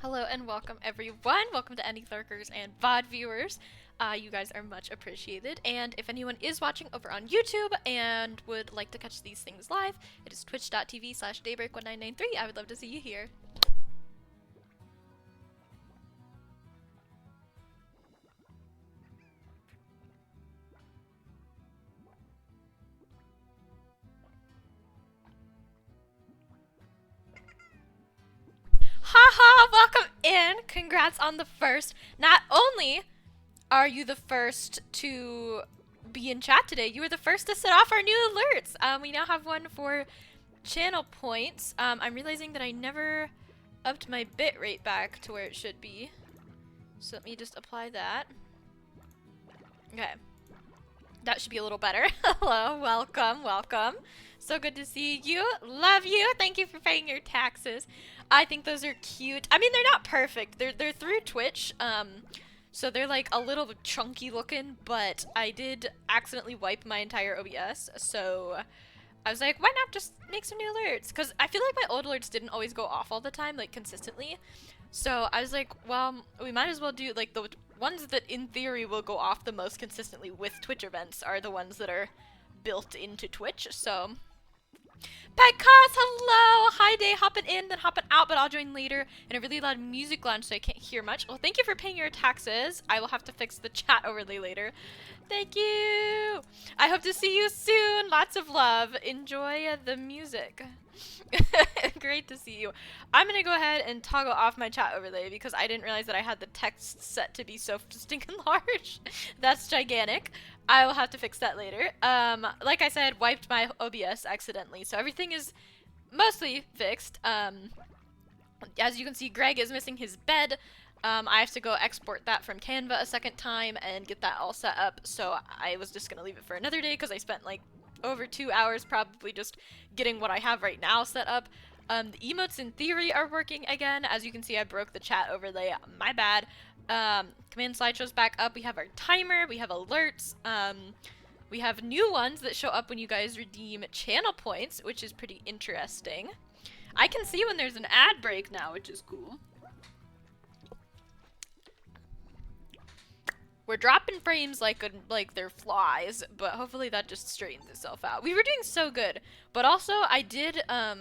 Hello and welcome everyone. Welcome to any lurkers and VOD viewers. You guys are much appreciated. And if anyone is watching over on YouTube and would like to catch these things live, it is twitch.tv/daybreak1993. I would love to see you here. Haha, welcome in. Congrats on the first. Not only are you the first to be in chat today, you were the first to set off our new alerts. We now have one for channel points. I'm realizing that I never upped my bitrate back to where it should be. So let me just apply that. Okay. That should be a little better. Hello, welcome, welcome. So good to see you. Love you. Thank you for paying your taxes. I think those are cute. I mean, they're not perfect. They're through Twitch. So they're like a little chunky looking, but I did accidentally wipe my entire OBS. So I was like, why not just make some new alerts? Because I feel like my old alerts didn't always go off all the time, like consistently. So I was like, well, we might as well do like the ones that in theory will go off the most consistently with Twitch events are the ones that are built into Twitch. So Petcos, hello! Hi day, hopping in, then hopping out, but I'll join later in a really loud music lounge so I can't hear much. Well, thank you for paying your taxes. I will have to fix the chat overlay later. Thank you! I hope to see you soon. Lots of love. Enjoy the music. Great to see you. I'm gonna go ahead and toggle off my chat overlay because I didn't realize that I had the text set to be so stinking large. That's gigantic. I will have to fix that later. Like I said, wiped my OBS accidentally, so everything is mostly fixed. As you can see, Greg is missing his bed. I have to go export that from Canva a second time and get that all set up, so I was just gonna leave it for another day because I spent like over 2 hours probably just getting what I have right now set up. The emotes in theory are working again. As you can see, I broke the chat overlay. My bad. Command slideshow's back up. We have our timer. We have alerts. We have new ones that show up when you guys redeem channel points, which is pretty interesting. I can see when there's an ad break now, which is cool. We're dropping frames like they're flies, but hopefully that just straightens itself out. We were doing so good, but also I did, I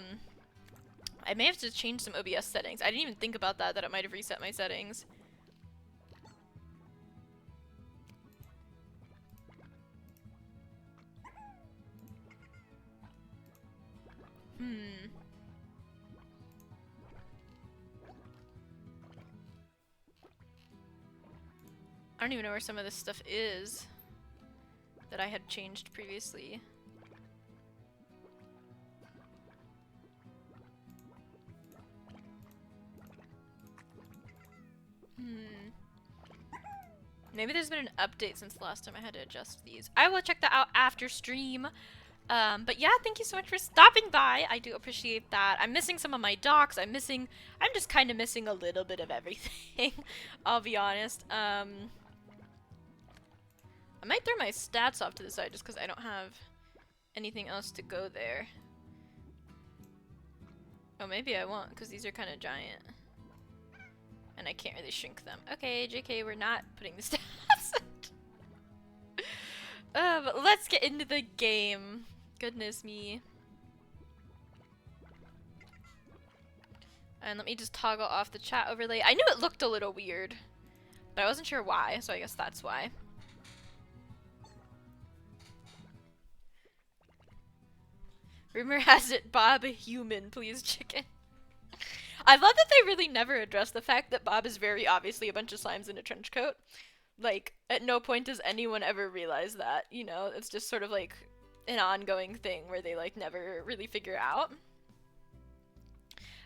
may have to change some OBS settings. I didn't even think about that it might have reset my settings. I don't even know where some of this stuff is that I had changed previously. Maybe there's been an update since the last time I had to adjust these. I will check that out after stream. But yeah, thank you so much for stopping by. I do appreciate that. I'm missing some of my docs. I'm just kind of missing a little bit of everything. I'll be honest. I might throw my stats off to the side just because I don't have anything else to go there. Oh, maybe I won't because these are kind of giant. And I can't really shrink them. Okay, JK, we're not putting the stats. But let's get into the game. Goodness me. And let me just toggle off the chat overlay. I knew it looked a little weird, but I wasn't sure why, so I guess that's why. Rumor has it Bob a human, please chicken. I love that they really never address the fact that Bob is very obviously a bunch of slimes in a trench coat. Like, at no point does anyone ever realize that, you know? It's just sort of like an ongoing thing where they like never really figure out.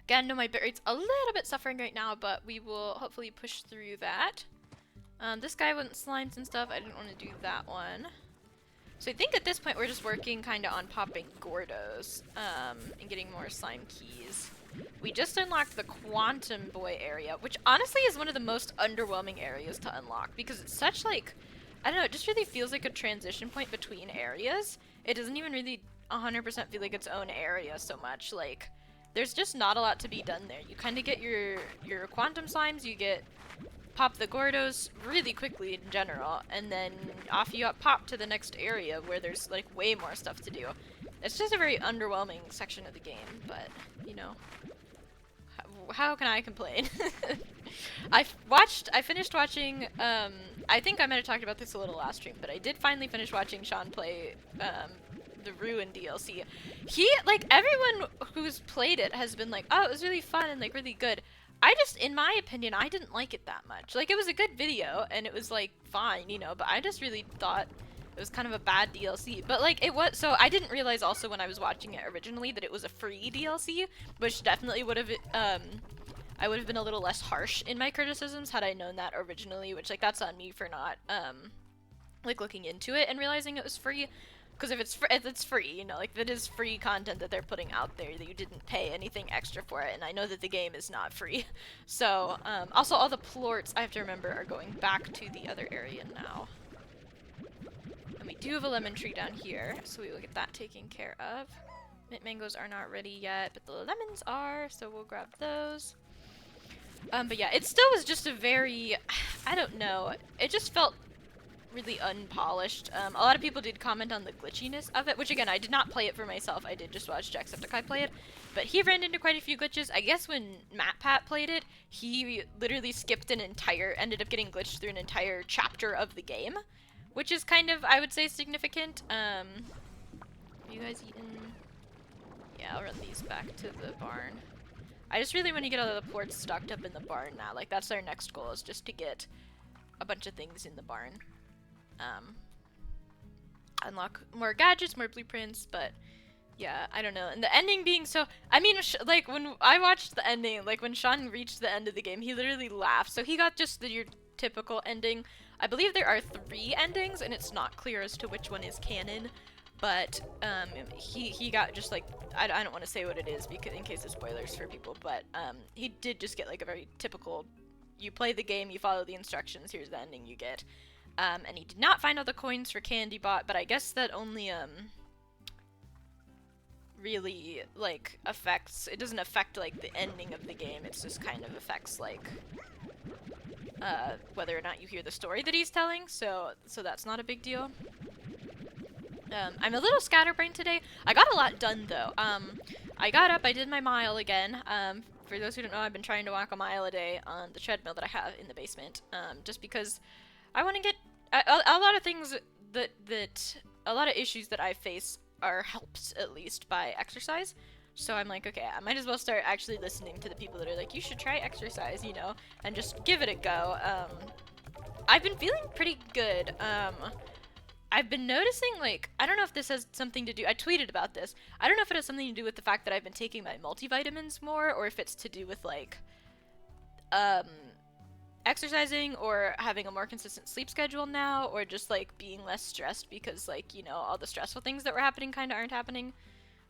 Again, no, my bitrate's a little bit suffering right now, but we will hopefully push through that. This guy went slimes and stuff. I didn't want to do that one. So I think at this point we're just working kind of on popping Gordos and getting more slime keys. We just unlocked the Quantum Boy area, which honestly is one of the most underwhelming areas to unlock because it's such like, I don't know, it just really feels like a transition point between areas. It doesn't even really 100% feel like its own area so much. Like, there's just not a lot to be done there. You kind of get your quantum slimes, you get pop the Gordos really quickly in general, and then off you pop to the next area where there's like way more stuff to do. It's just a very underwhelming section of the game, but you know, how can I complain? I finished watching, I think I might have talked about this a little last stream, but I did finally finish watching Sean play, the Ruin DLC. He, like, everyone who's played it has been like, oh, it was really fun and, like, really good. I just, in my opinion, I didn't like it that much. Like, it was a good video, and it was, like, fine, you know, but I just really thought it was kind of a bad DLC. But, like, it was, so I didn't realize also when I was watching it originally that it was a free DLC, which definitely would have, I would have been a little less harsh in my criticisms had I known that originally, which, like, that's on me for not, like, looking into it and realizing it was free. Because if it's free, you know, like, that is free content that they're putting out there, that you didn't pay anything extra for it, and I know that the game is not free. So, also all the plorts, I have to remember, are going back to the other area now. And we do have a lemon tree down here, so we will get that taken care of. Mint mangoes are not ready yet, but the lemons are, so we'll grab those. But yeah, it still was just a very, I don't know, it just felt really unpolished. A lot of people did comment on the glitchiness of it, which again, I did not play it for myself, I did just watch Jacksepticeye play it, but he ran into quite a few glitches. I guess when MatPat played it, he literally skipped ended up getting glitched through an entire chapter of the game, which is kind of, I would say, significant. Have you guys eaten? Yeah, I'll run these back to the barn. I just really want to get all the plorts stocked up in the barn now. Like, that's our next goal, is just to get a bunch of things in the barn. Unlock more gadgets, more blueprints, but yeah, I don't know. And the ending being so, I mean, like, when I watched the ending, like, when Sean reached the end of the game, he literally laughed. So he got just your typical ending. I believe there are 3 endings, and it's not clear as to which one is canon. But he got just like, I don't want to say what it is because in case of spoilers for people, but he did just get like a very typical, you play the game, you follow the instructions, here's the ending you get. And he did not find all the coins for Candy Bot, but I guess that only really like affects, it doesn't affect like the ending of the game, it's just kind of affects like whether or not you hear the story that he's telling, so that's not a big deal. I'm a little scatterbrained today. I got a lot done though. I got up, I did my mile again. For those who don't know, I've been trying to walk a mile a day on the treadmill that I have in the basement. Just because I want to get a lot of things a lot of issues that I face are helped at least by exercise. So I'm like, okay, I might as well start actually listening to the people that are like, you should try exercise, you know, and just give it a go. I've been feeling pretty good. I've been noticing, like, I don't know if this has something to do, I tweeted about this, I don't know if it has something to do with the fact that I've been taking my multivitamins more, or if it's to do with, like, exercising, or having a more consistent sleep schedule now, or just, like, being less stressed because, like, you know, all the stressful things that were happening kind of aren't happening.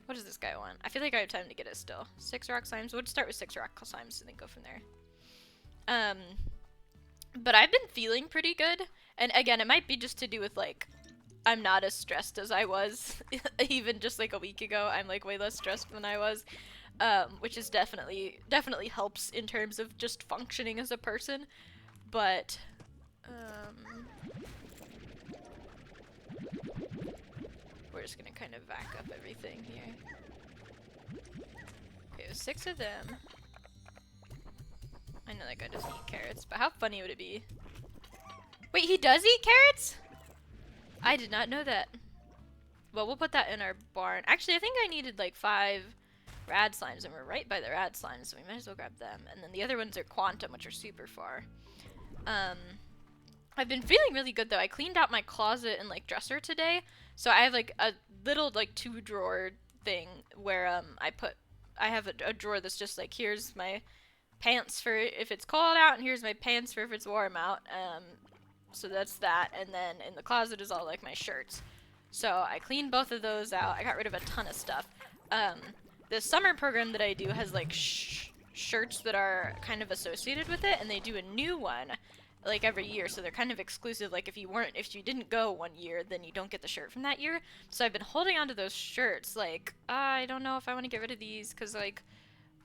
What does this guy want? I feel like I have time to get it still. 6 rock slimes, we'll start with 6 rock slimes and then go from there. But I've been feeling pretty good, and again, it might be just to do with, like, I'm not as stressed as I was even just like a week ago. I'm like way less stressed than I was, which is definitely helps in terms of just functioning as a person. But we're just gonna kind of back up everything here. Okay, there's 6 of them. I know that guy doesn't eat carrots, but how funny would it be? Wait, he does eat carrots? I did not know that. Well, we'll put that in our barn. Actually, I think I needed like 5 rad slimes, and we're right by the rad slimes, so we might as well grab them. And then the other ones are quantum, which are super far. I've been feeling really good though. I cleaned out my closet and like dresser today, so I have like a little like 2-drawer thing where I have a drawer that's just like, here's my pants for if it's cold out, and here's my pants for if it's warm out. So that's that, and then in the closet is all like my shirts. So I cleaned both of those out. I got rid of a ton of stuff. The summer program that I do has like shirts that are kind of associated with it, and they do a new one like every year, so they're kind of exclusive. Like if you didn't go one year, then you don't get the shirt from that year. So I've been holding on to those shirts. Like I don't know if I want to get rid of these because like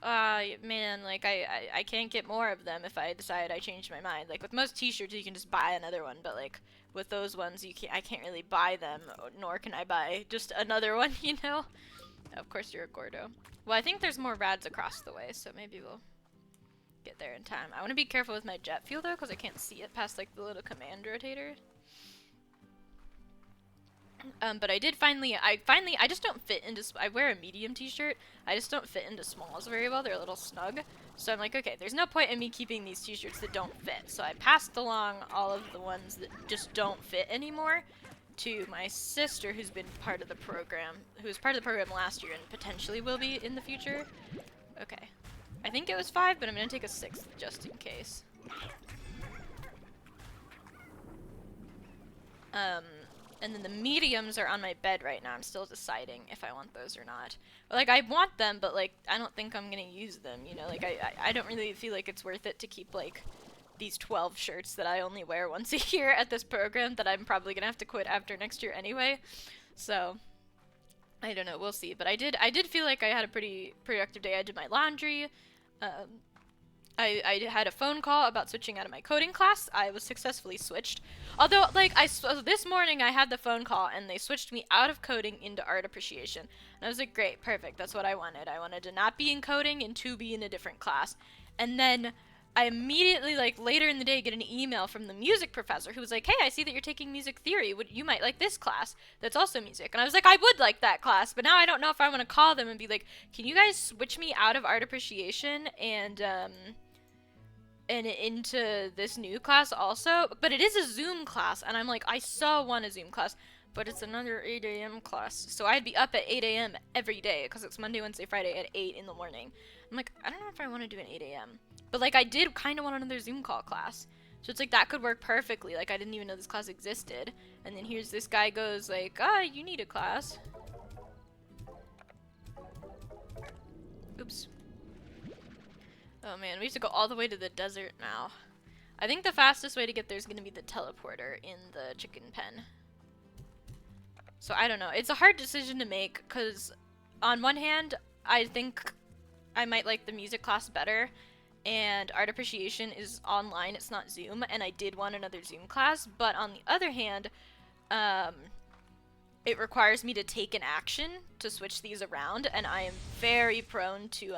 Man, like, I can't get more of them if I decide I change my mind. Like, with most t-shirts, you can just buy another one, but, like, with those ones, I can't really buy them, nor can I buy just another one, you know? Of course you're a Gordo. Well, I think there's more rads across the way, so maybe we'll get there in time. I want to be careful with my jet fuel, though, because I can't see it past, like, the little command rotator. But I just don't fit into, I wear a medium t-shirt, I just don't fit into smalls very well, they're a little snug. So I'm like, okay, there's no point in me keeping these t-shirts that don't fit. So I passed along all of the ones that just don't fit anymore to my sister, who's been part of the program, who was part of the program last year and potentially will be in the future. Okay. I think it was 5, but I'm gonna take a 6th just in case. And then the mediums are on my bed right now. I'm still deciding if I want those or not. Like, I want them, but, like, I don't think I'm gonna use them, you know? Like, I don't really feel like it's worth it to keep, like, these 12 shirts that I only wear once a year at this program that I'm probably gonna have to quit after next year anyway. So, I don't know, we'll see. But I did feel like I had a pretty productive day. I did my laundry. I had a phone call about switching out of my coding class. I was successfully switched. Although, like, so this morning I had the phone call and they switched me out of coding into art appreciation. And I was like, great, perfect, that's what I wanted. I wanted to not be in coding and to be in a different class. And then I immediately, like, later in the day get an email from the music professor who was like, hey, I see that you're taking music theory. You might like this class that's also music. And I was like, I would like that class, but now I don't know if I want to call them and be like, can you guys switch me out of art appreciation and into this new class also? But it is a Zoom class, and I'm like, I so want a Zoom class, but it's another 8 a.m. class. So I'd be up at 8 a.m. every day, because it's Monday, Wednesday, Friday at 8 in the morning. I'm like, I don't know if I want to do an 8 a.m. But, like, I did kind of want another Zoom call class. So it's like, that could work perfectly. Like, I didn't even know this class existed. And then here's this guy goes like, you need a class. Oops. Oh man, we have to go all the way to the desert now. I think the fastest way to get there is going to be the teleporter in the chicken pen. So I don't know. It's a hard decision to make because on one hand, I think I might like the music class better, and art appreciation is online, it's not Zoom, and I did want another Zoom class, but on the other hand, it requires me to take an action to switch these around, and I am very prone to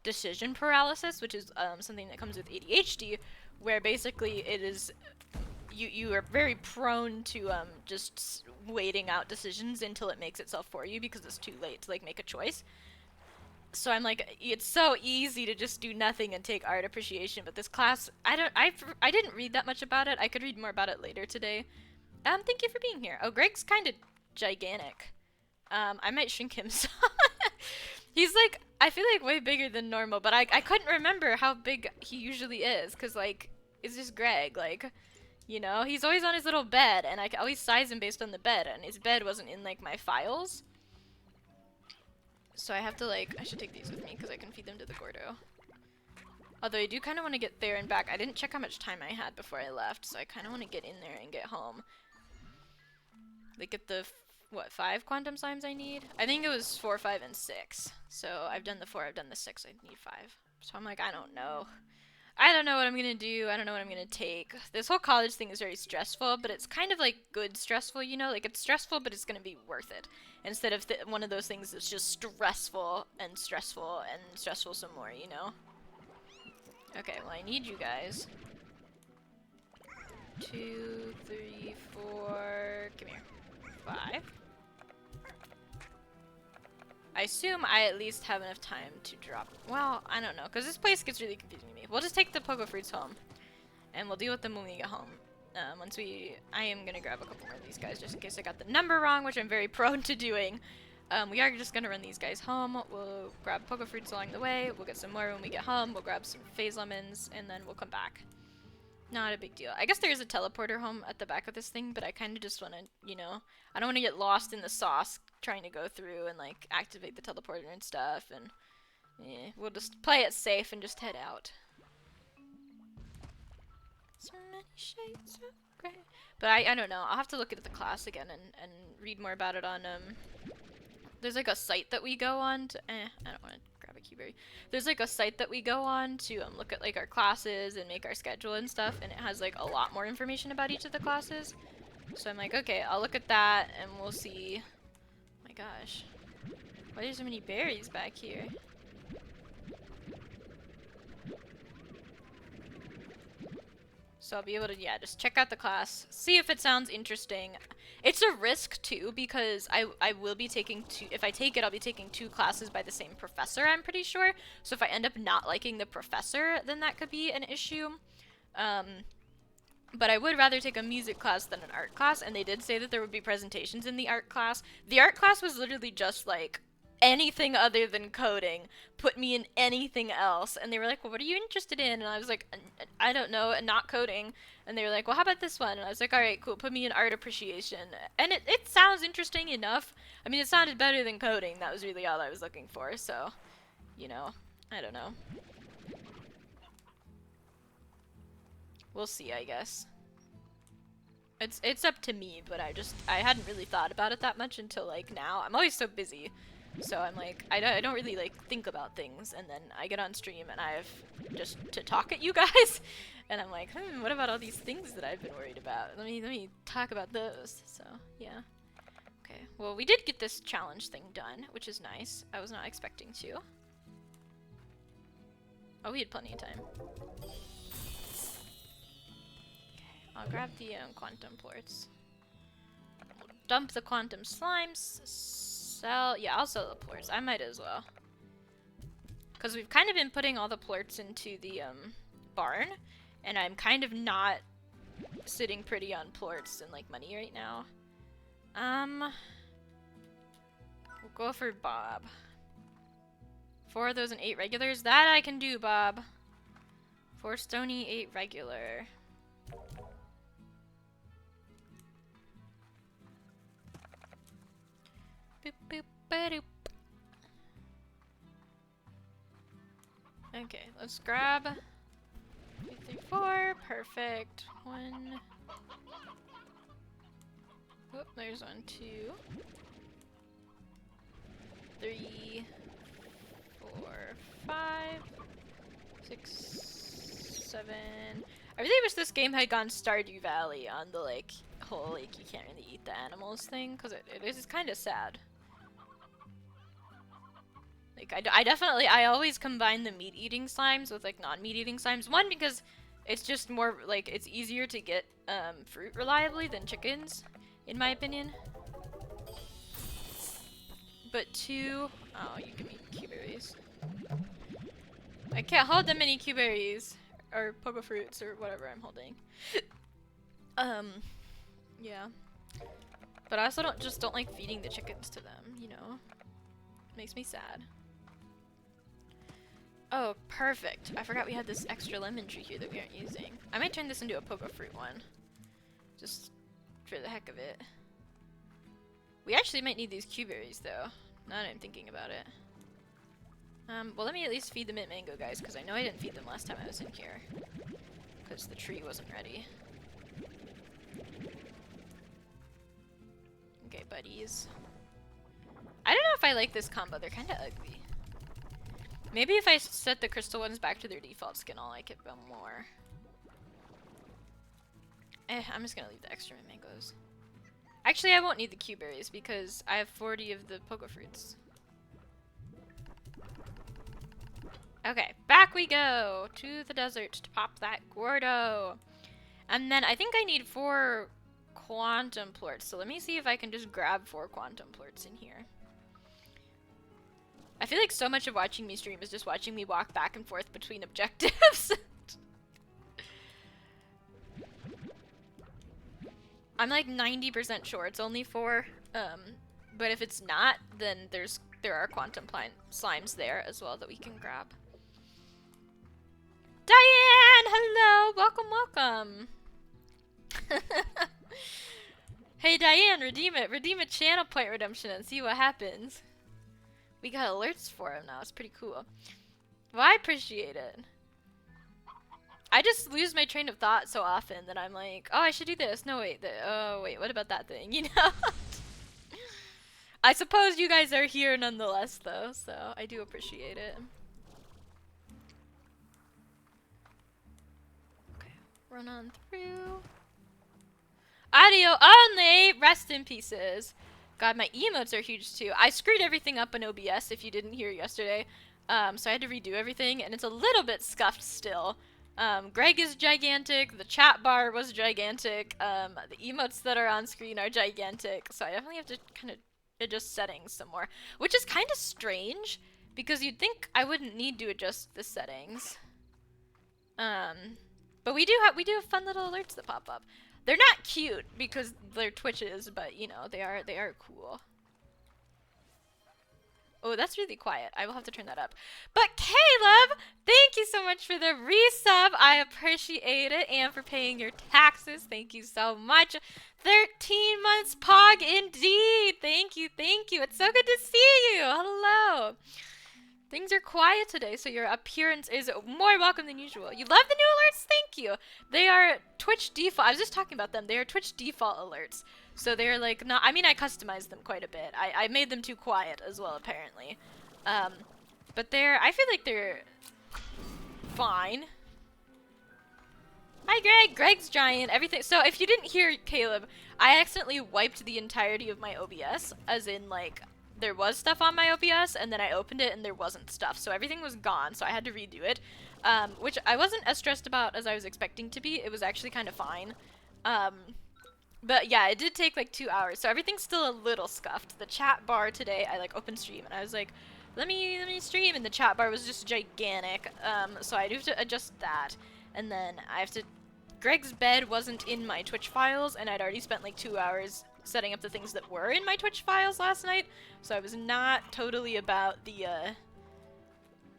decision paralysis, which is something that comes with ADHD, where basically it is you are very prone to just waiting out decisions until it makes itself for you because it's too late to like make a choice. So I'm like, it's so easy to just do nothing and take art appreciation, but this class, I didn't read that much about it. I could read more about it later today. Thank you for being here. Oh, Greg's kind of gigantic. I might shrink him some. He's like, I feel like way bigger than normal, but I couldn't remember how big he usually is, because like, it's just Greg, like, you know, he's always on his little bed, and I always size him based on the bed, and his bed wasn't in like my files. So I have to like, I should take these with me, because I can feed them to the Gordo. Although I do kind of want to get there and back. I didn't check how much time I had before I left, so I kind of want to get in there and get home. Like get the, what, 5 quantum slimes I need? I think it was 4, 5, and 6. So I've done the 4, I've done the 6, I need 5. So I'm like, I don't know. I don't know what I'm going to do. I don't know what I'm going to take. This whole college thing is very stressful, but it's kind of like good stressful, you know? Like it's stressful, but it's going to be worth it. Instead of one of those things that's just stressful and stressful and stressful some more, you know? Okay, well I need you guys. 2, 3, 4, come here. 5. I assume I at least have enough time to drop. Well, I don't know, because this place gets really confusing to me. We'll just take the Pogo Fruits home, and we'll deal with them when we get home. I am going to grab a couple more of these guys just in case I got the number wrong, which I'm very prone to doing. We are just going to run these guys home. We'll grab Pogo Fruits along the way. We'll get some more when we get home. We'll grab some phase lemons, and then we'll come back. Not a big deal. I guess there is a teleporter home at the back of this thing, but I kind of just want to, you know, I don't want to get lost in the sauce trying to go through and, like, activate the teleporter and stuff, and, yeah, we'll just play it safe and just head out. So many shades of gray. But I don't know. I'll have to look at the class again and read more about it on, there's, like, a site that we go on to, I don't want to grab a QBerry. There's like a site that we go on to look at like our classes and make our schedule and stuff, and it has like a lot more information about each of the classes. So I'm like, okay, I'll look at that and we'll see. Oh my gosh. Why are there so many berries back here? So I'll be able to, yeah, just check out the class, see if it sounds interesting. It's a risk too, because I will be taking if I take it, I'll be taking 2 classes by the same professor, I'm pretty sure. So if I end up not liking the professor, then that could be an issue. But I would rather take a music class than an art class, and they did say that there would be presentations in the art class. The art class was literally just like, anything other than coding, put me in anything else. And they were like, well, what are you interested in? And I was like, I don't know, not coding. And they were like, well, how about this one? And I was like, all right, cool, put me in art appreciation. And it sounds interesting enough. I mean, it sounded better than coding. That was really all I was looking for. So, you know, I don't know. We'll see, I guess. It's up to me, but I hadn't really thought about it that much until like now. I'm always so busy. So I'm like, I don't really like think about things, and then I get on stream and I have just to talk at you guys, and I'm like, what about all these things that I've been worried about? Let me talk about those. So yeah, okay. Well, we did get this challenge thing done, which is nice. I was not expecting to. Oh, we had plenty of time. Okay, I'll grab the quantum plorts. Dump the quantum slimes. Sell, yeah, I'll sell the plorts. I might as well. Because we've kind of been putting all the plorts into the barn, and I'm kind of not sitting pretty on plorts and like money right now. We'll go for Bob. 4 of those and 8 regulars. That I can do, Bob. 4 stony, 8 regular. Boop, boop, ba-doop. Okay, let's grab 2, 3, 4. Perfect. 1. Oh, there's 1, 2, 3, 4, 5, 6, 7. I really wish this game had gone Stardew Valley on the like whole like you can't really eat the animals thing, because it is kind of sad. Like, I always combine the meat-eating slimes with, like, non-meat-eating slimes. 1, because it's just more, like, it's easier to get, fruit reliably than chickens, in my opinion. But 2, oh, you give me Q-berries. I can't hold that many Q-berries, or pogo fruits, or whatever I'm holding. Yeah. But I also don't like feeding the chickens to them, you know? It makes me sad. Oh, perfect. I forgot we had this extra lemon tree here that we aren't using. I might turn this into a pogo fruit one. Just for the heck of it. We actually might need these Q-berries, though. Now that I'm thinking about it. Well, let me at least feed the mint mango guys, because I know I didn't feed them last time I was in here. Because the tree wasn't ready. Okay, buddies. I don't know if I like this combo. They're kind of ugly. Maybe if I set the crystal ones back to their default skin, I'll like it more. I'm just gonna leave the extra mangoes. Actually, I won't need the Q-berries because I have 40 of the pogo fruits. Okay, back we go to the desert to pop that Gordo. And then I think I need 4 quantum plorts. So let me see if I can just grab 4 quantum plorts in here. I feel like so much of watching me stream is just watching me walk back and forth between objectives. I'm like 90% sure it's only 4, but if it's not, then there are quantum slimes there as well that we can grab. Diane, hello, welcome. Hey Diane, redeem a channel point redemption and see what happens. We got alerts for him now. It's pretty cool. Well, I appreciate it. I just lose my train of thought so often that I'm like, oh, I should do this. No, wait. Oh, wait. What about that thing? You know? I suppose you guys are here nonetheless, though, so I do appreciate it. run on through. Audio only! Rest in pieces. God, my emotes are huge too. I screwed everything up in OBS if you didn't hear yesterday. So I had to redo everything, and it's a little bit scuffed still. Greg is gigantic, the chat bar was gigantic, the emotes that are on screen are gigantic, so I definitely have to kind of adjust settings some more. Which is kind of strange, because you'd think I wouldn't need to adjust the settings. But we do have fun little alerts that pop up. They're not cute because they're Twitches, but you know, they are cool. Oh, that's really quiet. I will have to turn that up. But Caleb, thank you so much for the resub. I appreciate it, and for paying your taxes. Thank you so much. 13 months pog indeed. Thank you, thank you. It's so good to see you. Hello. Things are quiet today, so your appearance is more welcome than usual. You love the new alerts? Thank you. They are Twitch default. I was just talking about them. They are Twitch default alerts. So they're like, not, I mean, I customized them quite a bit. I made them too quiet as well, apparently. But I feel like they're fine. Hi, Greg. Greg's giant. Everything. So if you didn't hear Caleb, I accidentally wiped the entirety of my OBS, as in, like, there was stuff on my OBS, and then I opened it and there wasn't stuff. So everything was gone, so I had to redo it. Which I wasn't as stressed about as I was expecting to be. It was actually kind of fine. But yeah, it did take like 2 hours, so everything's still a little scuffed. The chat bar today, I like opened stream and I was like, let me stream, and the chat bar was just gigantic. So I do have to adjust that. And then I have to, Greg's bed wasn't in my Twitch files, and I'd already spent like 2 hours setting up the things that were in my Twitch files last night, so I was not totally about the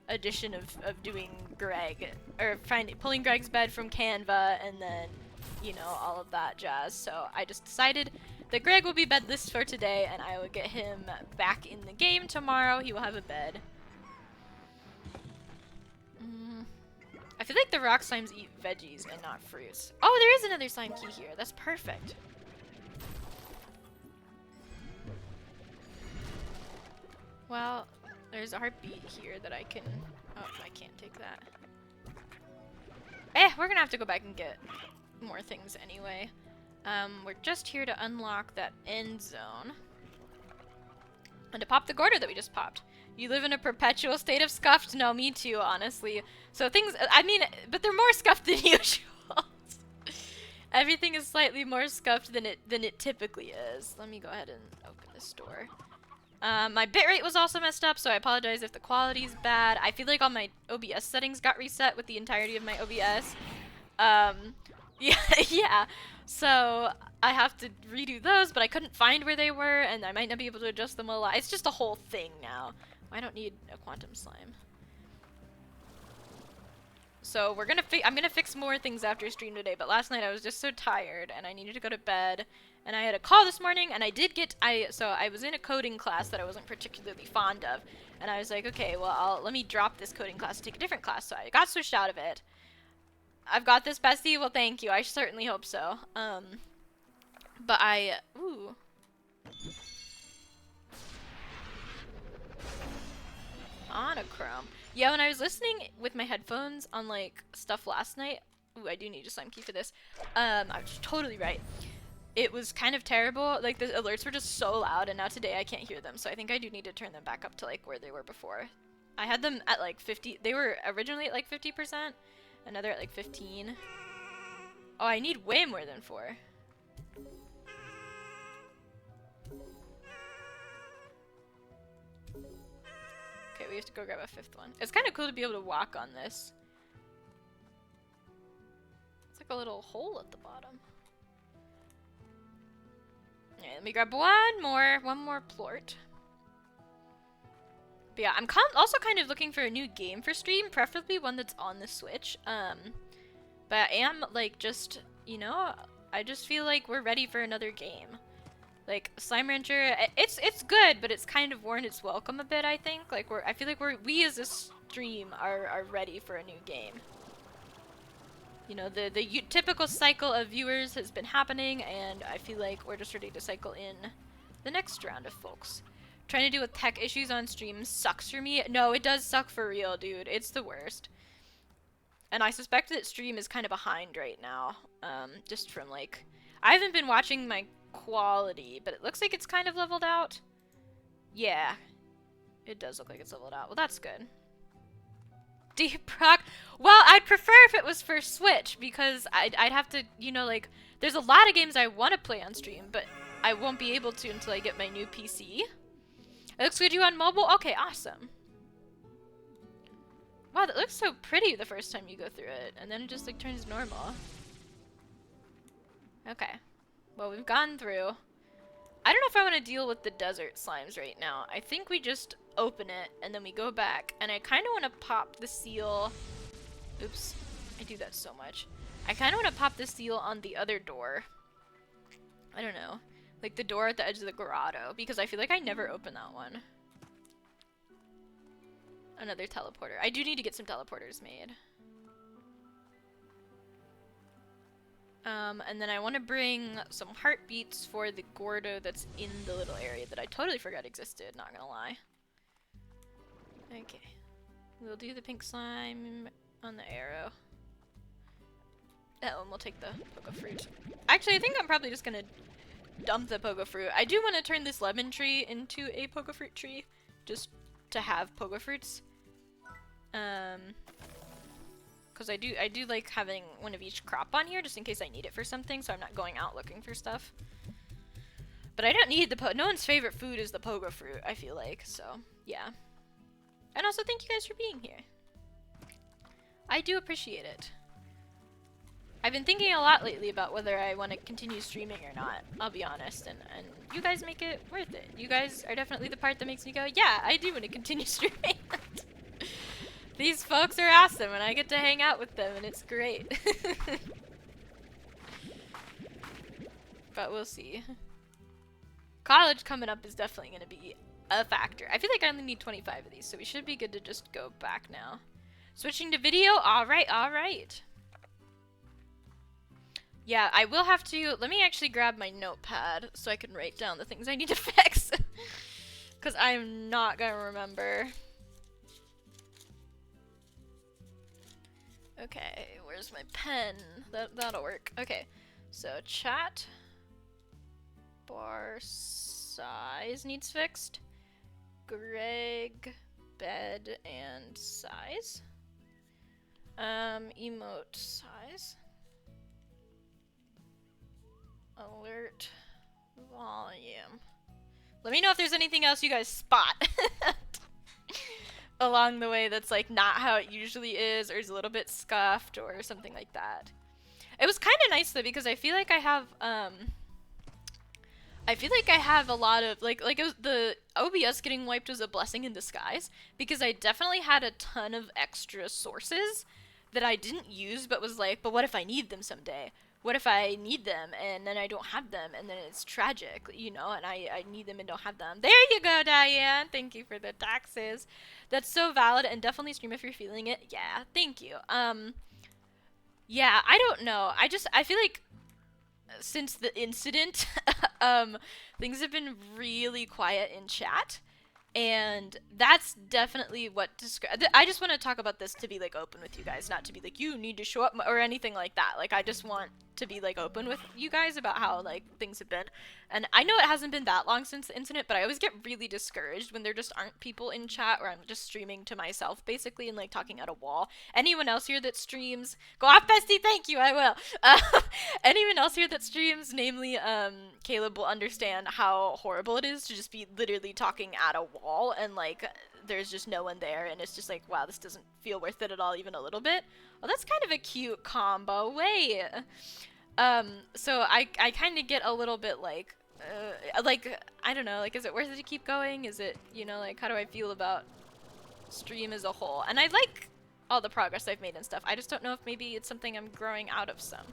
addition of doing Greg, or pulling Greg's bed from Canva, and then, you know, all of that jazz. So I just decided that Greg will be bedless for today, and I will get him back in the game tomorrow. He will have a bed. I feel like the rock slimes eat veggies and not fruits. Oh, there is another slime key here. That's perfect. Well, there's a heartbeat here that I can... Oh, I can't take that. We're gonna have to go back and get more things anyway. We're just here to unlock that end zone. And to pop the Gorder that we just popped. You live in a perpetual state of scuffed? No, me too, honestly. So things... I mean, but they're more scuffed than usual. Everything is slightly more scuffed than it typically is. Let me go ahead and open this door. My bitrate was also messed up, so I apologize if the quality's bad. I feel like all my OBS settings got reset with the entirety of my OBS. Yeah. So I have to redo those, but I couldn't find where they were, and I might not be able to adjust them a lot. It's just a whole thing now. I don't need a quantum slime. So I'm gonna fix more things after stream today, but last night I was just so tired, and I needed to go to bed. And I had a call this morning, and I was in a coding class that I wasn't particularly fond of, and I was like, okay, well, let me drop this coding class and take a different class, so I got switched out of it. I've got this, bestie. Well, thank you. I certainly hope so. But ooh. Monochrome. Yeah, when I was listening with my headphones on, like, stuff last night, ooh, I do need a slime key for this, I was totally right. It was kind of terrible. Like, the alerts were just so loud, and now today I can't hear them, so I think I do need to turn them back up to, like, where they were before. I had them at, like, 50. They were originally at, like, 50%, and now they're at, like, 15. Oh, I need way more than 4. Okay, we have to go grab a 5th one. It's kind of cool to be able to walk on this. It's like a little hole at the bottom. Okay, let me grab one more plort. But yeah, I'm also kind of looking for a new game for stream, preferably one that's on the Switch. But I am, like, just, you know, I just feel like we're ready for another game. Like, Slime Rancher, it's good, but it's kind of worn its welcome a bit, I think. Like, I feel like we as a stream are ready for a new game. You know, the typical cycle of viewers has been happening, and I feel like we're just ready to cycle in the next round of folks. Trying to deal with tech issues on stream sucks for me. No, it does suck for real, dude. It's the worst. And I suspect that stream is kind of behind right now, just from like, I haven't been watching my quality, but it looks like it's kind of leveled out. Yeah, it does look like it's leveled out. Well, that's good. Deep Rock. Well, I'd prefer if it was for Switch, because I'd have to, you know, like, there's a lot of games I want to play on stream, but I won't be able to until I get my new PC. It looks good you on mobile? Okay, awesome. Wow, that looks so pretty the first time you go through it, and then it just, like, turns normal. Okay. Well, we've gone through. I don't know if I want to deal with the desert slimes right now. I think we just open it, and then we go back, and I kind of want to pop the seal. Oops. I do that so much. I kind of want to pop the seal on the other door. I don't know. Like the door at the edge of the grotto, because I feel like I never open that one. Another teleporter. I do need to get some teleporters made. And then I want to bring some heartbeats for the Gordo that's in the little area that I totally forgot existed, not gonna lie. Okay. We'll do the pink slime on the arrow. Oh, and we'll take the pogo fruit. Actually, I think I'm probably just gonna dump the pogo fruit. I do want to turn this lemon tree into a pogo fruit tree, just to have pogo fruits. Because I do like having one of each crop on here, just in case I need it for something, so I'm not going out looking for stuff. But I don't need the no one's favorite food is the pogo fruit, I feel like, so, yeah. And also, thank you guys for being here. I do appreciate it. I've been thinking a lot lately about whether I want to continue streaming or not, I'll be honest, and you guys make it worth it. You guys are definitely the part that makes me go, yeah, I do want to continue streaming. These folks are awesome, and I get to hang out with them, and it's great. But we'll see. College coming up is definitely going to be a factor. I feel like I only need 25 of these, so we should be good to just go back now. Switching to video? Alright, alright. Yeah, I will have to... Let me actually grab my notepad so I can write down the things I need to fix. Because I'm not going to remember. Okay, where's my pen? That'll work. Okay, so chat bar size needs fixed. Greg, bed, and size. Emote size. Alert volume. Let me know if there's anything else you guys spot along the way that's like not how it usually is, or is a little bit scuffed or something like that. It was kind of nice though, because I feel like I have a lot of like it was, the OBS getting wiped was a blessing in disguise, because I definitely had a ton of extra sources that I didn't use, but was like, but what if I need them someday? What if I need them and then I don't have them, and then it's tragic, you know, and I need them and don't have them. There you go, Diane. Thank you for the taxes. That's so valid, and definitely stream if you're feeling it. Yeah, thank you. Yeah, I don't know. I feel like since the incident, things have been really quiet in chat. And that's definitely what I just want to talk about this to be like open with you guys, not to be like you need to show up or anything like that. Like I just want to be like open with you guys about how like things have been. And I know it hasn't been that long since the incident, but I always get really discouraged when there just aren't people in chat, or I'm just streaming to myself basically and like talking at a wall. Anyone else here that streams, go off bestie, thank you, I will. Anyone else here that streams, namely Caleb, will understand how horrible it is to just be literally talking at a wall and like there's just no one there, and it's just like, wow, this doesn't feel worth it at all, even a little bit. Well, that's kind of a cute combo. Wait. So I kind of get a little bit like, I don't know, like, is it worth it to keep going? Is it, you know, like, how do I feel about stream as a whole? And I like all the progress I've made and stuff. I just don't know if maybe it's something I'm growing out of some.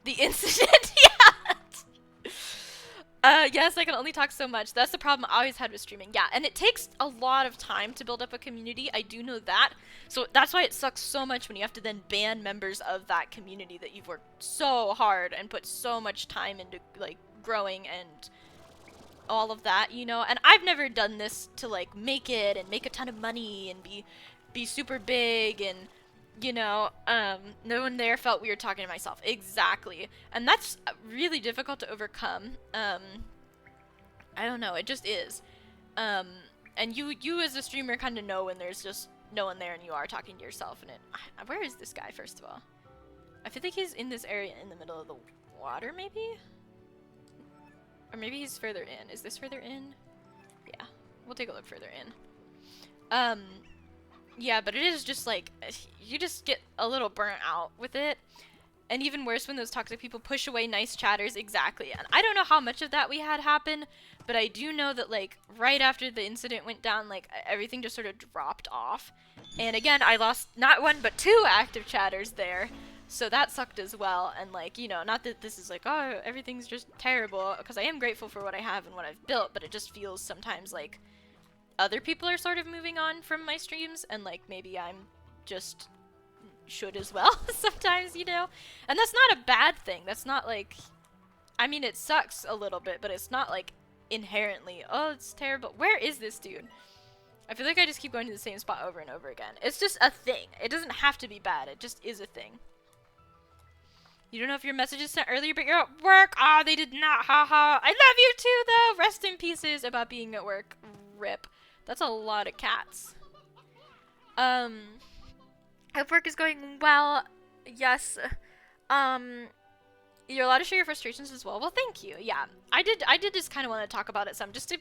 The incident, yeah. Yes, I can only talk so much. That's the problem I always had with streaming. Yeah, and it takes a lot of time to build up a community. I do know that. So that's why it sucks so much when you have to then ban members of that community that you've worked so hard and put so much time into, like, growing and all of that, you know? And I've never done this to, like, make it and make a ton of money and be super big and you know, no one there felt weird talking to myself. Exactly. And that's really difficult to overcome. I don't know, it just is. Um, and you as a streamer kind of know when there's just no one there and you are talking to yourself. And where is this guy, first of all? I feel like he's in this area in the middle of the water, maybe? Or maybe he's further in. Is this further in? Yeah, we'll take a look further in. Yeah, but it is just like, you just get a little burnt out with it. And even worse when those toxic people push away nice chatters. Exactly. And I don't know how much of that we had happen, but I do know that, like, right after the incident went down, like, everything just sort of dropped off. And again, I lost not one but two active chatters there. So that sucked as well. And, like, you know, not that this is like, oh, everything's just terrible, because I am grateful for what I have and what I've built, but it just feels sometimes like other people are sort of moving on from my streams, and, like, maybe I'm just should as well sometimes, you know? And that's not a bad thing. That's not like, I mean, it sucks a little bit, but it's not like inherently, oh, it's terrible. Where is this dude? I feel like I just keep going to the same spot over and over again. It's just a thing. It doesn't have to be bad. It just is a thing. You don't know if your message is sent earlier, but you're at work. Ah, they did not. Haha. I love you too, though. Rest in pieces about being at work. Rip. That's a lot of cats. Hope work is going well. Yes. You're allowed to share your frustrations as well. Well, thank you. Yeah, I did just kind of want to talk about it some, just to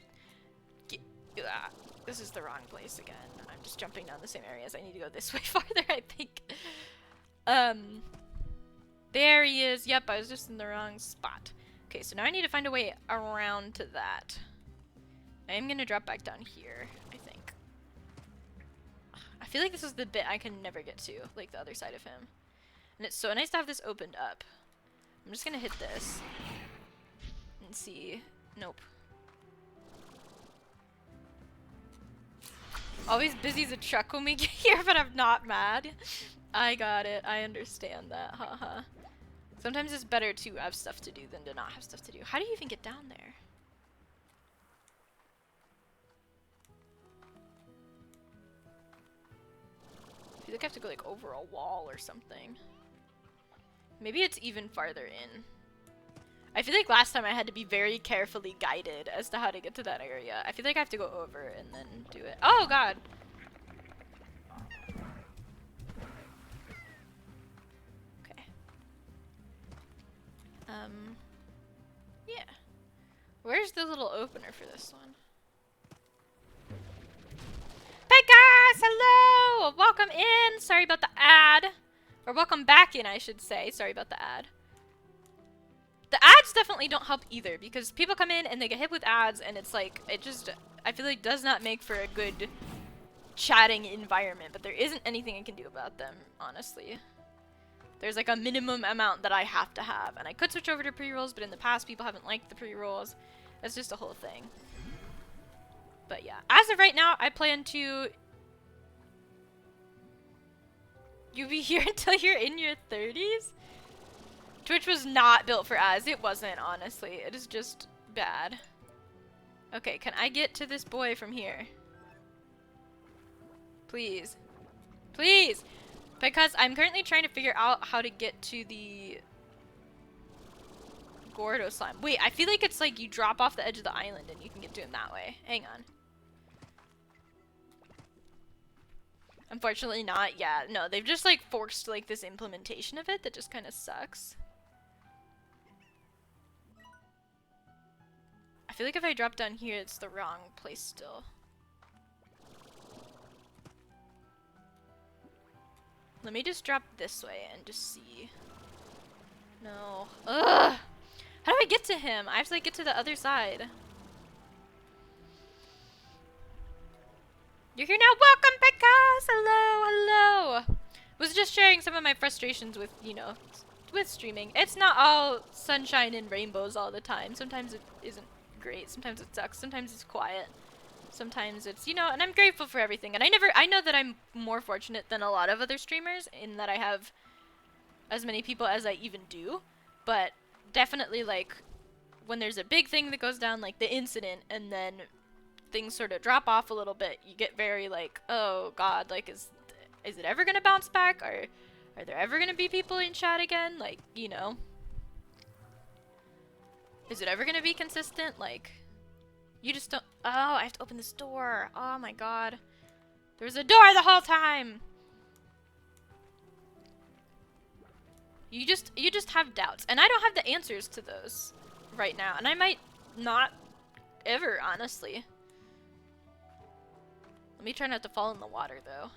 this is the wrong place again. I'm just jumping down the same areas. I need to go this way farther, I think. There he is. Yep, I was just in the wrong spot. Okay, so now I need to find a way around to that. I am gonna drop back down here, I think. I feel like this is the bit I can never get to, like the other side of him. And it's so nice to have this opened up. I'm just gonna hit this and see. Nope. Always busy as a truck when we get here, but I'm not mad. I got it. I understand that. Haha. Sometimes it's better to have stuff to do than to not have stuff to do. How do you even get down there? I feel like I have to go like over a wall or something. Maybe it's even farther in. I feel like last time I had to be very carefully guided as to how to get to that area. I feel like I have to go over and then do it. Oh god! Okay. Yeah. Where's the little opener for this one? Hey guys! Hello! Welcome in! Sorry about the ad. Or welcome back in, I should say. Sorry about the ad. The ads definitely don't help either, because people come in and they get hit with ads, and it's like, it just, I feel like does not make for a good chatting environment, but there isn't anything I can do about them, honestly. There's like a minimum amount that I have to have, and I could switch over to pre-rolls, but in the past people haven't liked the pre-rolls. That's just a whole thing. But yeah, as of right now, I plan to... You be here until you're in your 30s? Twitch was not built for ads. It wasn't, honestly. It is just bad. Okay, can I get to this boy from here? Please. Please! Because I'm currently trying to figure out how to get to the Gordo slime. Wait, I feel like it's like you drop off the edge of the island and you can get to him that way. Hang on. Unfortunately not. Yeah, no, they've just like forced like this implementation of it that just kind of sucks. I feel like if I drop down here, it's the wrong place still. Let me just drop this way and just see. No. Ugh! How do I get to him? I have to like get to the other side. You're here now. Welcome, Pecas! Hello, hello! Was just sharing some of my frustrations with, you know, with streaming. It's not all sunshine and rainbows all the time. Sometimes it isn't great. Sometimes it sucks. Sometimes it's quiet. Sometimes it's, you know, and I'm grateful for everything. And I know that I'm more fortunate than a lot of other streamers in that I have as many people as I even do. But definitely, like, when there's a big thing that goes down, like the incident, and then things sort of drop off a little bit, you get very like, oh god, like, is it ever gonna bounce back? Are there ever gonna be people in chat again? Like, you know, is it ever gonna be consistent? Like, you just don't. Oh, I have to open this door. Oh my god, there was a door the whole time. You just have doubts, and I don't have the answers to those right now, and I might not ever, honestly. Let me try not to fall in the water, though.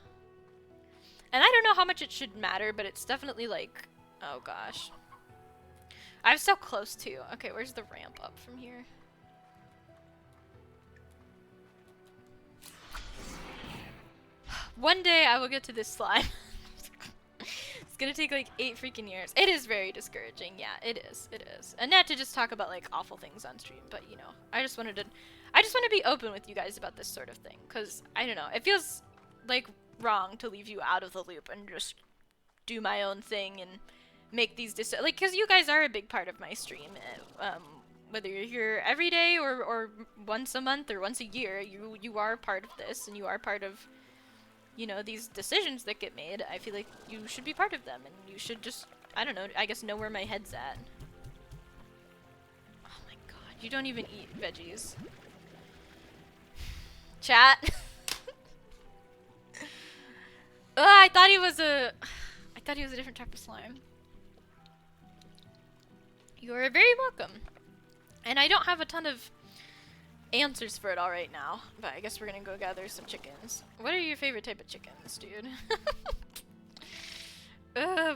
And I don't know how much it should matter, but it's definitely like, oh gosh. I'm so close to. Okay, where's the ramp up from here? One day I will get to this slime. It's gonna take like 8 freaking years. It is very discouraging. Yeah, it is. It is. And not to just talk about like awful things on stream, but you know, I just want to be open with you guys about this sort of thing, because I don't know, it feels like wrong to leave you out of the loop and just do my own thing and make these like, because you guys are a big part of my stream. Whether you're here every day or once a month or once a year, you are part of this, and you are part of, you know, these decisions that get made. I feel like you should be part of them, and you should just, I don't know, I guess know where my head's at. Oh my god, you don't even eat veggies. Chat. I thought he was a different type of slime. You're very welcome. And I don't have a ton of answers for it all right now, but I guess we're gonna go gather some chickens. What are your favorite type of chickens, dude?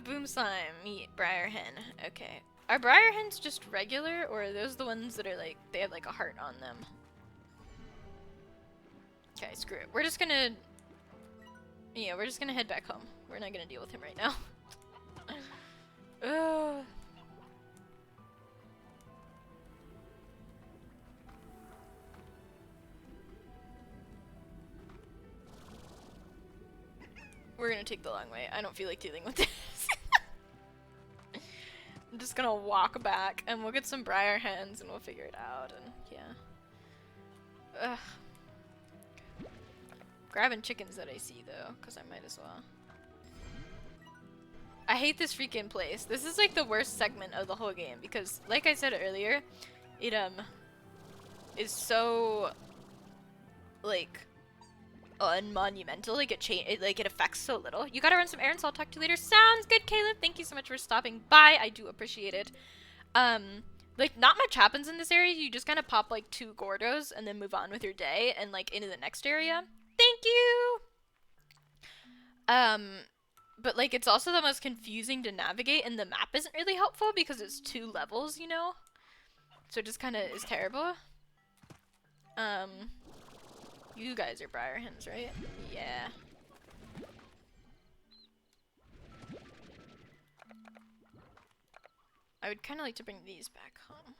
Boom slime, meat, briar hen. Okay. Are briar hens just regular, or are those the ones that are like, they have like a heart on them? Okay, screw it. We're just gonna, yeah, we're just gonna head back home. We're not gonna deal with him right now. We're gonna take the long way. I don't feel like dealing with this. I'm just gonna walk back, and we'll get some briar hens, and we'll figure it out, and yeah. Ugh. Grabbing chickens that I see, though, because I might as well. I hate this freaking place. This is like the worst segment of the whole game, because like I said earlier, it is so like unmonumental. Like it affects so little. You gotta run some errands, so I'll talk to you later. Sounds good, Caleb. Thank you so much for stopping by. I do appreciate it. Like, not much happens in this area. You just kind of pop like 2 Gordos and then move on with your day and like into the next area. Thank you. But like, it's also the most confusing to navigate, and the map isn't really helpful because it's 2 levels, you know? So it just kind of is terrible. You guys are briar hens, right? Yeah. I would kind of like to bring these back home.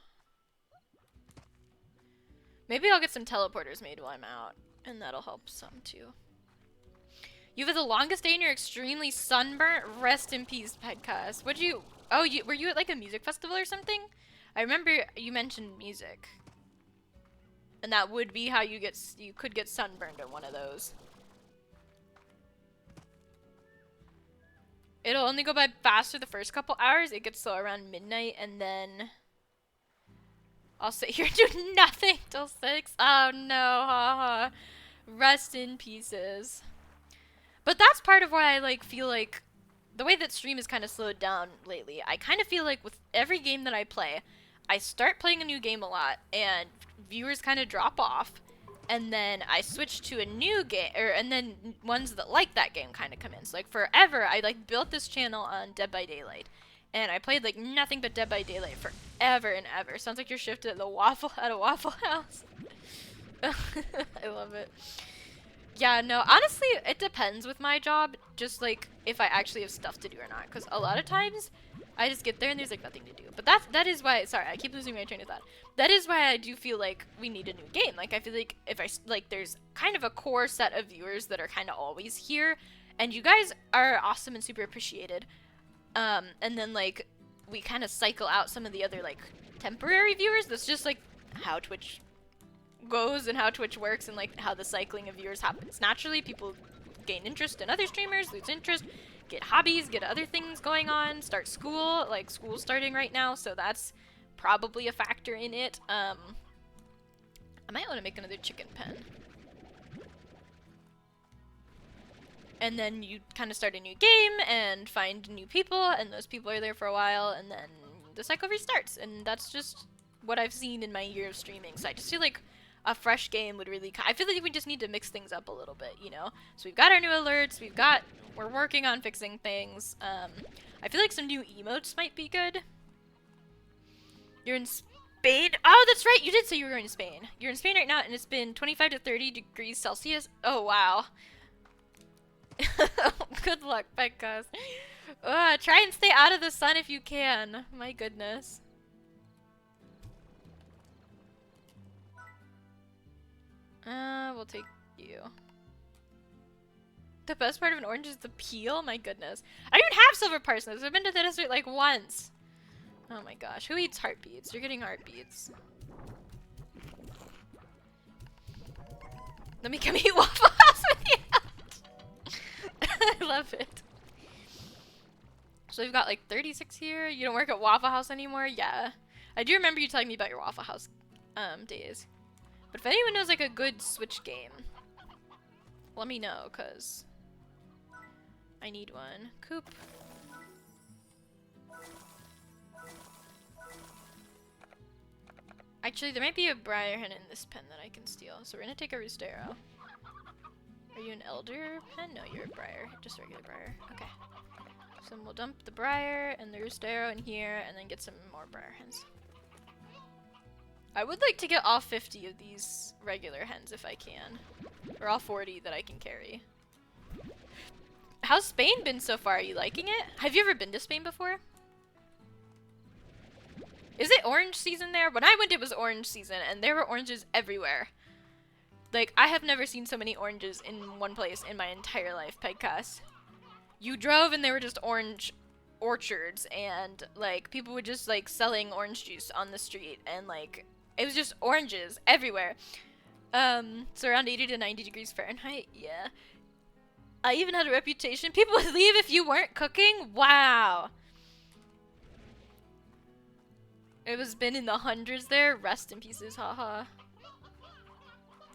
Maybe I'll get some teleporters made while I'm out, and that'll help some too. You've had the longest day and you're extremely sunburnt. Rest in peace, Pedcast. What'd you... Oh, were you at like a music festival or something? I remember you mentioned music. And that would be how you could get sunburned at one of those. It'll only go by faster the first couple hours. It gets slow around midnight, and then I'll sit here and do nothing till 6. Oh no, haha. Rest in pieces. But that's part of why I like feel like the way that stream is kind of slowed down lately. I kind of feel like with every game that I play, I start playing a new game a lot, and viewers kind of drop off, and then I switch to a new game, and then ones that like that game kind of come in. So like forever, I like built this channel on Dead by Daylight, and I played like nothing but Dead by Daylight forever and ever. Sounds like you're shifted at a Waffle House. I love it. Yeah, no, honestly, it depends with my job, just like if I actually have stuff to do or not, because a lot of times I just get there and there's like nothing to do. But that is why, sorry, I keep losing my train of thought. That is why I do feel like we need a new game. Like, I feel like if there's kind of a core set of viewers that are kind of always here, and you guys are awesome and super appreciated. And then like we kind of cycle out some of the other like temporary viewers. That's just like how Twitch goes and how Twitch works, and like how the cycling of viewers happens naturally. People gain interest in other streamers, lose interest, get hobbies, get other things going on, start school. Like, school's starting right now, so that's probably a factor in it. I might want to make another chicken pen. And then you kind of start a new game and find new people, and those people are there for a while, and then the cycle restarts. And that's just what I've seen in my year of streaming. So I just feel like a fresh game would really... I feel like we just need to mix things up a little bit, you know? So we've got our new alerts, we're working on fixing things. I feel like some new emotes might be good. You're in Spain? Oh, that's right, you did say you were going to Spain. You're in Spain right now, and it's been 25 to 30 degrees Celsius. Oh, wow. Good luck, Pegcast. Try and stay out of the sun if you can. My goodness. We'll take you. The best part of an orange is the peel? My goodness. I don't even have silver parsnips. I've been to the desert like once. Oh my gosh. Who eats heartbeats? You're getting heartbeats. Let me come eat Waffle House with you. I love it. So we've got like 36 here. You don't work at Waffle House anymore? Yeah. I do remember you telling me about your Waffle House days. But if anyone knows like a good Switch game, let me know, because I need one. Coop. Actually, there might be a Briar Hen in this pen that I can steal. So we're going to take a Roostero. Are you an Elder Pen? No, you're a Briar. Just a regular Briar. Okay. So we'll dump the Briar and the Roostero in here and then get some more Briar Hens. I would like to get all 50 of these regular hens if I can. Or all 40 that I can carry. How's Spain been so far? Are you liking it? Have you ever been to Spain before? Is it orange season there? When I went, it was orange season, and there were oranges everywhere. Like, I have never seen so many oranges in one place in my entire life, Pegcast. You drove and there were just orange orchards, and, like, people were just, like, selling orange juice on the street, and, like, it was just oranges everywhere. So around 80 to 90 degrees Fahrenheit, yeah. I even had a reputation. People would leave if you weren't cooking? Wow. It was been in the hundreds there. Rest in pieces, haha.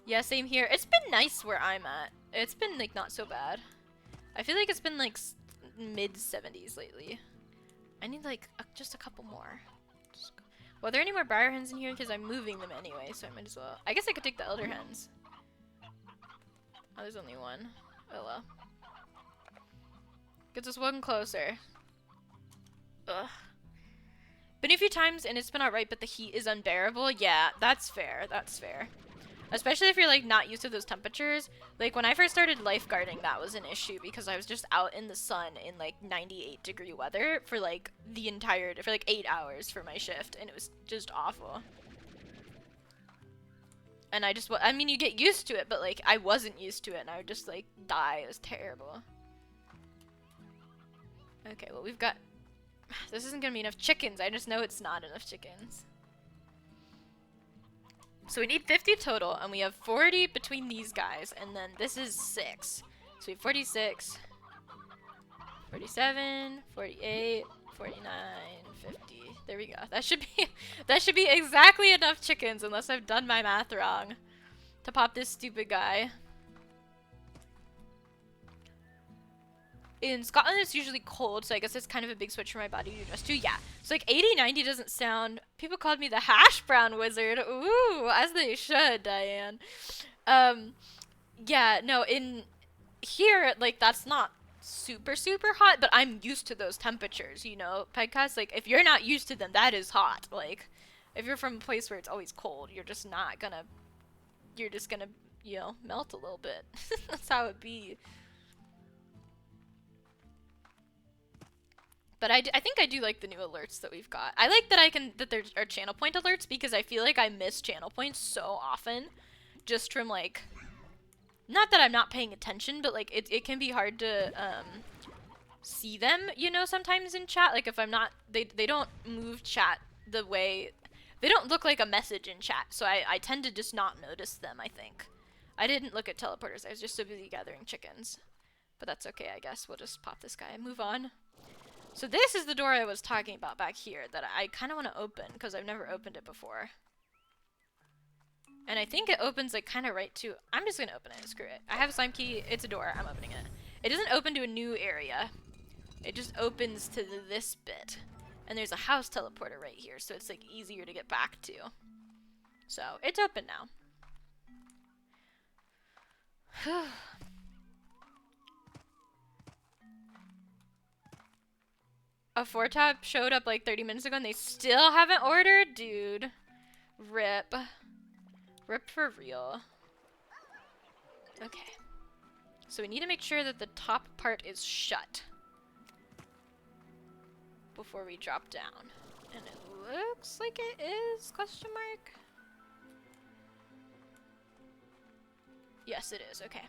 Yeah, same here. It's been nice where I'm at. It's been, like, not so bad. I feel like it's been, like, mid-70s lately. I need, like, just a couple more. Well, are there any more Briar Hens in here? Because I'm moving them anyway, so I might as well. I guess I could take the Elder Hens. Oh, there's only one. Oh, well. Gets us one closer. Ugh. Been a few times, and it's been alright, but the heat is unbearable. Yeah, that's fair. That's fair. Especially if you're, like, not used to those temperatures. Like, when I first started lifeguarding, that was an issue because I was just out in the sun in, like, 98-degree weather for, like, for, like, 8 hours for my shift, and it was just awful. And I mean, you get used to it, but, like, I wasn't used to it, and I would just, like, die. It was terrible. Okay, well, we've got... This isn't gonna be enough chickens. I just know it's not enough chickens. So we need 50 total, and we have 40 between these guys, and then this is 6. So we have 46, 47, 48, 49, 50. There we go. That should be exactly enough chickens, unless I've done my math wrong, to pop this stupid guy. In Scotland, it's usually cold, so I guess it's kind of a big switch for my body to adjust to. Yeah, so like 80, 90 doesn't sound... People called me the hash brown wizard. Ooh, as they should, Diane. Yeah, no, in here, like, that's not super, super hot, but I'm used to those temperatures, you know? Pegcast, like, if you're not used to them, that is hot. Like, if you're from a place where it's always cold, you're just not gonna... You're just gonna, you know, melt a little bit. That's how it be. But I think I do like the new alerts that we've got. I like that there are channel point alerts because I feel like I miss channel points so often. Just from, like, not that I'm not paying attention, but, like, it can be hard to see them, you know, sometimes in chat. Like, if I'm not, they don't move chat the way, they don't look like a message in chat. So I tend to just not notice them, I think. I didn't look at teleporters. I was just so busy gathering chickens. But that's okay, I guess. We'll just pop this guy and move on. So this is the door I was talking about back here that I kind of want to open because I've never opened it before. And I think it opens like kind of right to... I'm just going to open it. Screw it. I have a slime key. It's a door. I'm opening it. It doesn't open to a new area. It just opens to this bit. And there's a house teleporter right here, so it's like easier to get back to. So it's open now. A 4-top showed up like 30 minutes ago and they still haven't ordered? Dude. Rip. Rip for real. Okay. So we need to make sure that the top part is shut before we drop down. And it looks like it is, question mark. Yes, it is. Okay.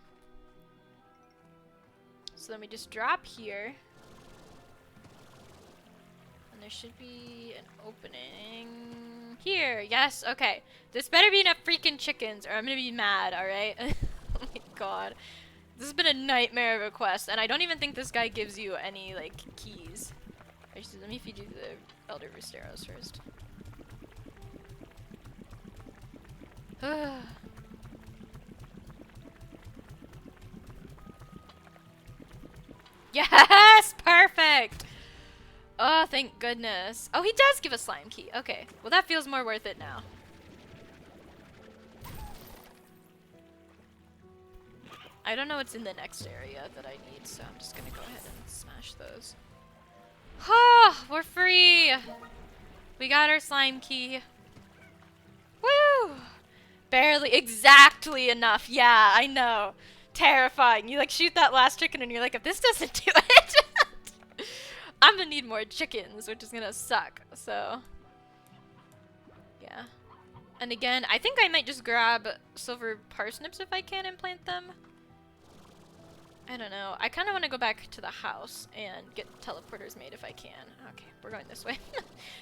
So then we just drop here. And there should be an opening here. Yes, okay. This better be enough freaking chickens or I'm gonna be mad, alright? Oh my god. This has been a nightmare of a quest, and I don't even think this guy gives you any, like, keys. Actually, let me feed you the Elder Roosteros first. Yes! Perfect! Oh, thank goodness. Oh, he does give a slime key. Okay. Well, that feels more worth it now. I don't know what's in the next area that I need, so I'm just gonna go ahead and smash those. Oh, we're free! We got our slime key. Woo! Barely, exactly enough. Yeah, I know. Terrifying. You like shoot that last chicken and you're like, if this doesn't do it, I'm gonna need more chickens, which is gonna suck, so. Yeah. And again, I think I might just grab silver parsnips if I can and plant them. I don't know. I kind of want to go back to the house and get teleporters made if I can. Okay, we're going this way.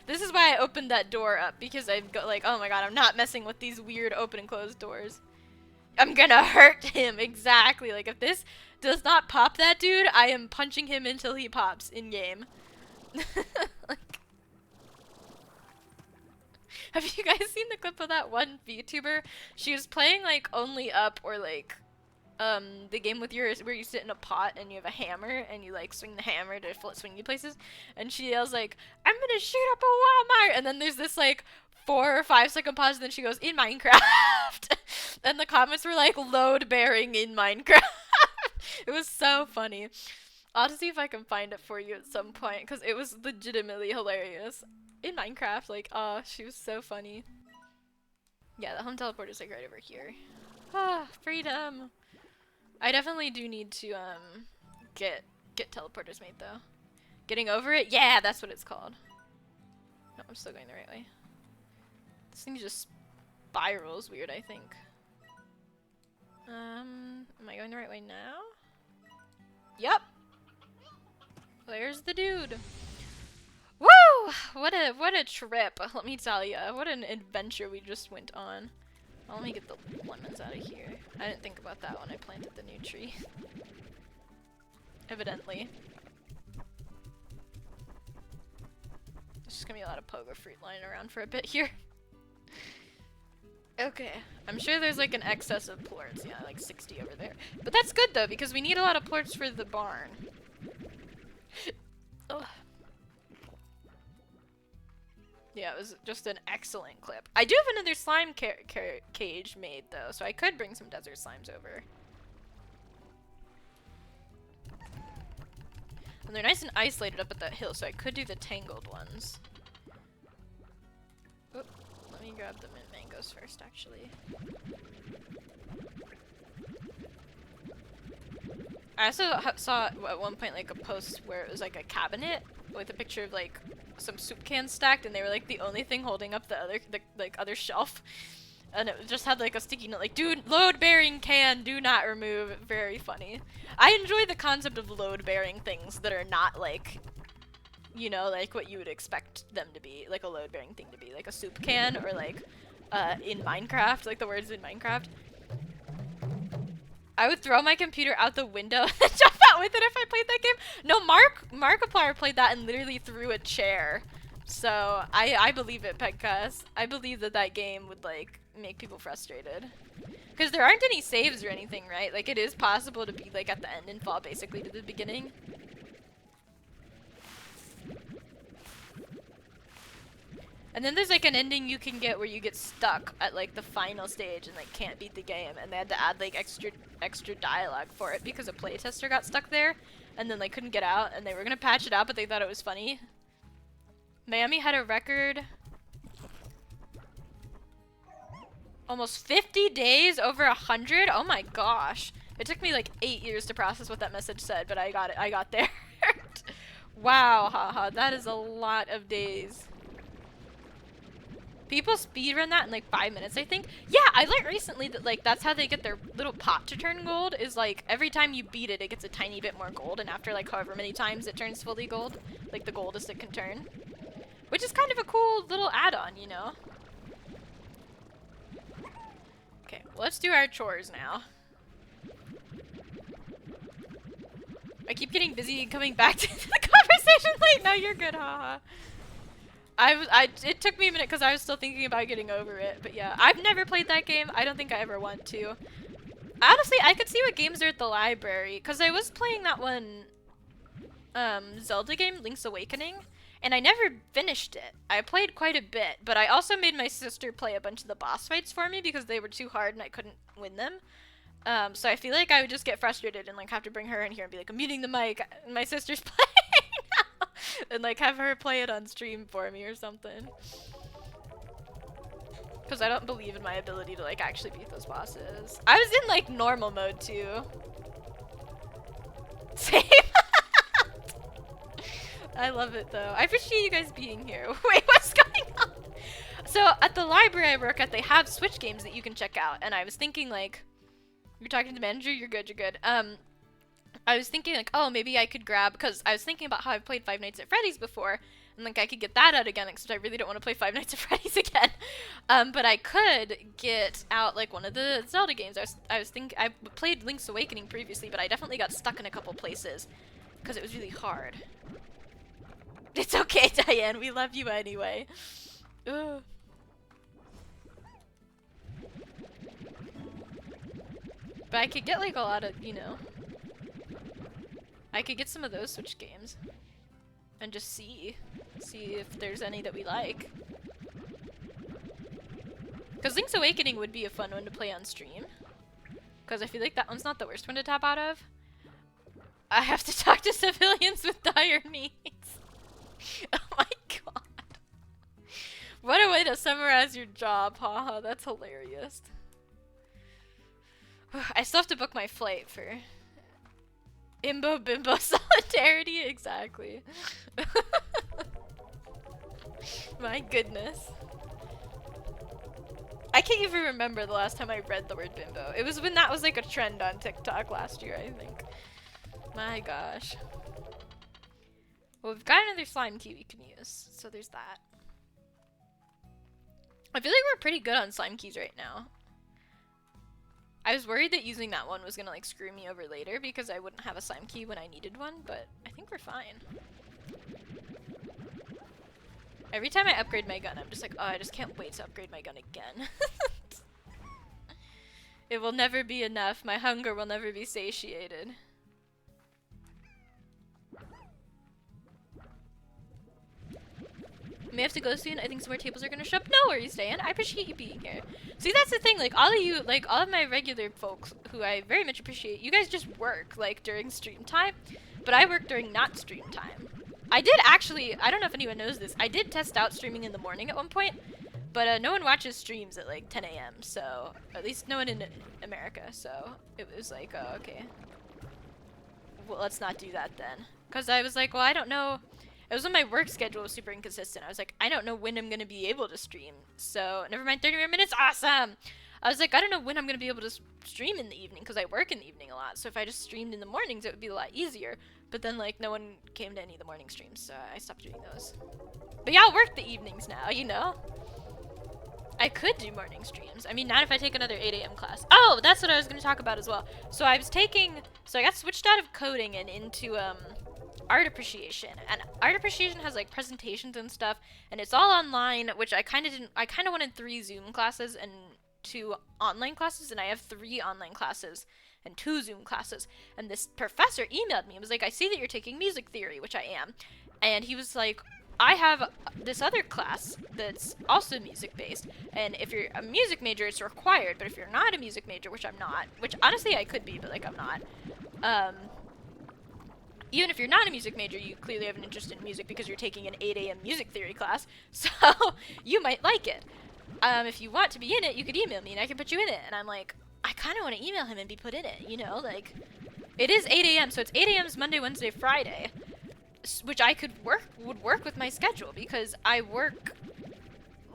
This is why I opened that door up, because I've got like, oh my god, I'm not messing with these weird open and closed doors. I'm gonna hurt him, exactly. Like, if this does not pop that dude, I am punching him until he pops in-game. Like, have you guys seen the clip of that one VTuber? She was playing, like, Only Up or, like, the game with yours where you sit in a pot and you have a hammer and you like swing the hammer to swing you places, and she yells like, I'm gonna shoot up a Walmart, and then there's this like 4 or 5 second pause and then she goes, in Minecraft. And the comments were like, load bearing in Minecraft. It was so funny. I'll have to see if I can find it for you at some point because it was legitimately hilarious. In Minecraft, like, oh, she was so funny. Yeah, the home teleporter's like right over here. Ah, freedom. I definitely do need to get teleporters made though. Getting over it? Yeah, that's what it's called. No, I'm still going the right way. This thing just spirals weird, I think. Am I going the right way now? Yep. There's the dude. Woo! What a trip, let me tell you. What an adventure we just went on. Well, let me get the lemons out of here. I didn't think about that when I planted the new tree. Evidently. There's just gonna be a lot of pogo fruit lying around for a bit here. Okay. I'm sure there's like an excess of plorts. Yeah, like 60 over there. But that's good though, because we need a lot of plorts for the barn. Ugh. Yeah, it was just an excellent clip. I do have another slime cage made, though, so I could bring some desert slimes over. And they're nice and isolated up at that hill, so I could do the tangled ones. Oop, let me grab the mint mangoes first, actually. I also saw at one point like a post where it was like a cabinet with a picture of like some soup cans stacked, and they were like the only thing holding up the other shelf, and it just had like a sticky note like, dude, load bearing can, do not remove. Very funny. I enjoy the concept of load bearing things that are not like, you know, like what you would expect them to be, like a load bearing thing to be, like a soup can, or like in Minecraft, like the words in Minecraft. I would throw my computer out the window and jump out with it if I played that game. No, Markiplier played that and literally threw a chair. So I believe it, Petcast. I believe that that game would like make people frustrated. Because there aren't any saves or anything, right? Like it is possible to be like at the end and fall basically to the beginning. And then there's like an ending you can get where you get stuck at like the final stage and like can't beat the game, and they had to add like extra dialogue for it because a playtester got stuck there and then like couldn't get out, and they were gonna patch it out but they thought it was funny. Miami had a record almost 50 days, over 100. Oh my gosh. It took me like 8 years to process what that message said, but I got it. I got there. Wow, haha, that is a lot of days. People speedrun that in like 5 minutes, I think. Yeah, I learned recently that like that's how they get their little pot to turn gold, is like every time you beat it, it gets a tiny bit more gold, and after like however many times it turns fully gold, like the goldest it can turn. Which is kind of a cool little add-on, you know? Okay, well, let's do our chores now. I keep getting busy and coming back to the conversation late. No, you're good, haha. It took me a minute because I was still thinking about getting over it, but yeah, I've never played that game. I don't think I ever want to. Honestly, I could see what games are at the library, because I was playing that one Zelda game, Link's Awakening, and I never finished it. I played quite a bit, but I also made my sister play a bunch of the boss fights for me because they were too hard and I couldn't win them. So I feel like I would just get frustrated and like have to bring her in here and be like, I'm muting the mic, and my sister's playing now. And like have her play it on stream for me or something. Because I don't believe in my ability to like actually beat those bosses. I was in like normal mode too. Same. I love it though. I appreciate you guys being here. Wait, what's going on? So at the library I work at, they have Switch games that you can check out, and I was thinking like, you're talking to the manager? You're good, you're good. I was thinking like, oh, maybe I could grab, because I was thinking about how I've played Five Nights at Freddy's before, and like I could get that out again, except I really don't want to play Five Nights at Freddy's again. But I could get out like one of the Zelda games. I was thinking, I played Link's Awakening previously, but I definitely got stuck in a couple places because it was really hard. It's okay, Diane, we love you anyway. Ugh. But I could get like a lot of, you know, I could get some of those Switch games and just see if there's any that we like. Because Link's Awakening would be a fun one to play on stream, because I feel like that one's not the worst one to tap out of. I have to talk to civilians with dire needs. Oh my god. What a way to summarize your job, haha, that's hilarious. I still have to book my flight for Imbo Bimbo Solidarity, exactly. My goodness. I can't even remember the last time I read the word bimbo. It was when that was like a trend on TikTok last year, I think. My gosh. Well, we've got another slime key we can use, so there's that. I feel like we're pretty good on slime keys right now. I was worried that using that one was gonna like screw me over later because I wouldn't have a slime key when I needed one, but I think we're fine. Every time I upgrade my gun, I'm just like, oh, I just can't wait to upgrade my gun again. It will never be enough. My hunger will never be satiated. May have to go soon. I think some more tables are gonna show up. No worries, Dan. I appreciate you being here. See, that's the thing. Like, all of you, like, all of my regular folks, who I very much appreciate, you guys just work, like, during stream time. But I work during not stream time. I did actually, I don't know if anyone knows this, I did test out streaming in the morning at one point. But no one watches streams at, like, 10 a.m., so, at least no one in America, so it was like, oh, okay. Well, let's not do that then. Because I was like, well, I don't know. It was when my work schedule was super inconsistent. I was like, I don't know when I'm going to be able to stream. So, never mind 30 more minutes. Awesome! I was like, I don't know when I'm going to be able to stream in the evening because I work in the evening a lot. So, if I just streamed in the mornings, it would be a lot easier. But then, like, no one came to any of the morning streams, so I stopped doing those. But y'all work the evenings now, you know? I could do morning streams. I mean, not if I take another 8 a.m. class. Oh, that's what I was going to talk about as well. So I got switched out of coding and into art appreciation. And art appreciation has like presentations and stuff, and it's all online, which I kind of wanted 3 Zoom classes and 2 online classes, and I have 3 online classes and 2 Zoom classes. And this professor emailed me and was like, I see that you're taking music theory, which I am. And he was like, I have this other class that's also music based, and if you're a music major, it's required, but if you're not a music major, which I'm not, which honestly I could be, but like I'm not, even if you're not a music major, you clearly have an interest in music because you're taking an 8 a.m. music theory class, so you might like it. If you want to be in it, you could email me and I can put you in it. And I'm like, I kind of want to email him and be put in it, you know, like, it is 8 a.m., so it's 8 a.m. Monday, Wednesday, Friday, which would work with my schedule because I work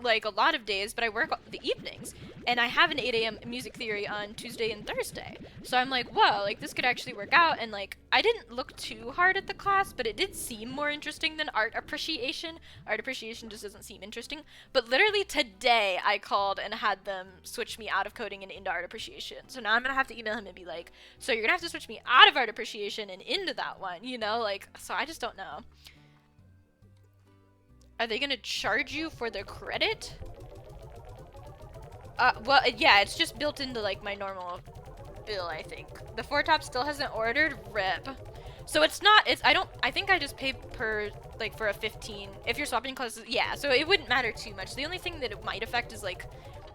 like a lot of days, but I work the evenings, and I have an 8 a.m. music theory on Tuesday and Thursday. So I'm like, whoa, like this could actually work out. And like, I didn't look too hard at the class, but it did seem more interesting than art appreciation. Art appreciation just doesn't seem interesting. But literally today I called and had them switch me out of coding and into art appreciation. So now I'm gonna have to email him and be like, so you're gonna have to switch me out of art appreciation and into that one, you know, like, so I just don't know. Are they gonna charge you for the credit? Well, yeah, it's just built into, like, my normal bill, I think. The 4Top still hasn't ordered? RIP. So it's not, I think I just pay per, like, for a 15, if you're swapping classes, yeah, so it wouldn't matter too much. The only thing that it might affect is, like,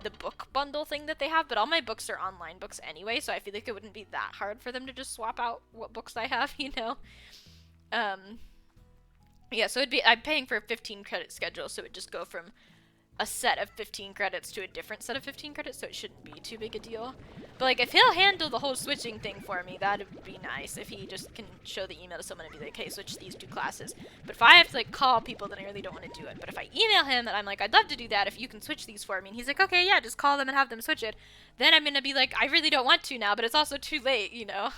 the book bundle thing that they have, but all my books are online books anyway, so I feel like it wouldn't be that hard for them to just swap out what books I have, you know? Yeah, so I'm paying for a 15 credit schedule, so it'd just go from a set of 15 credits to a different set of 15 credits, so it shouldn't be too big a deal. But like, if he'll handle the whole switching thing for me, that'd be nice. If he just can show the email to someone and be like, hey, switch these 2 classes. But if I have to like call people, then I really don't want to do it. But if I email him and I'm like, I'd love to do that if you can switch these for me, and he's like, okay, yeah, just call them and have them switch it, then I'm gonna be like, I really don't want to now, but it's also too late, you know,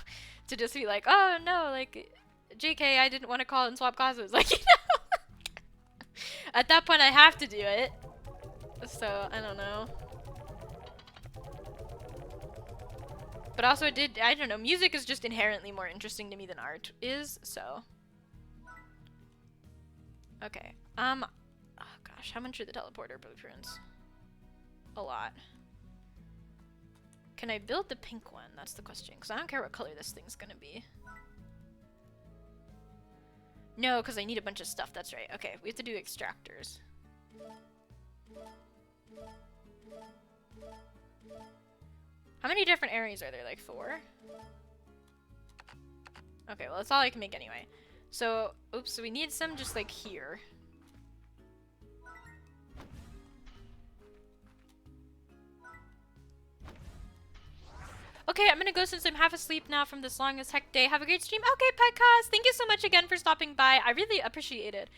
to just be like, oh no, like, JK, I didn't want to call and swap classes, like, you know. At that point, I have to do it. So, I don't know. But also I don't know, music is just inherently more interesting to me than art is, so. Okay, oh gosh, how much are the teleporter blueprints? A lot. Can I build the pink one? That's the question, because I don't care what color this thing's gonna be. No, because I need a bunch of stuff, that's right. Okay, we have to do extractors. How many different areas are there? Like 4? Okay, well that's all I can make anyway. So, oops, so we need some just like here. Okay, I'm gonna go since I'm half asleep now from this long as heck day. Have a great stream. Okay, Petcast, thank you so much again for stopping by. I really appreciate it.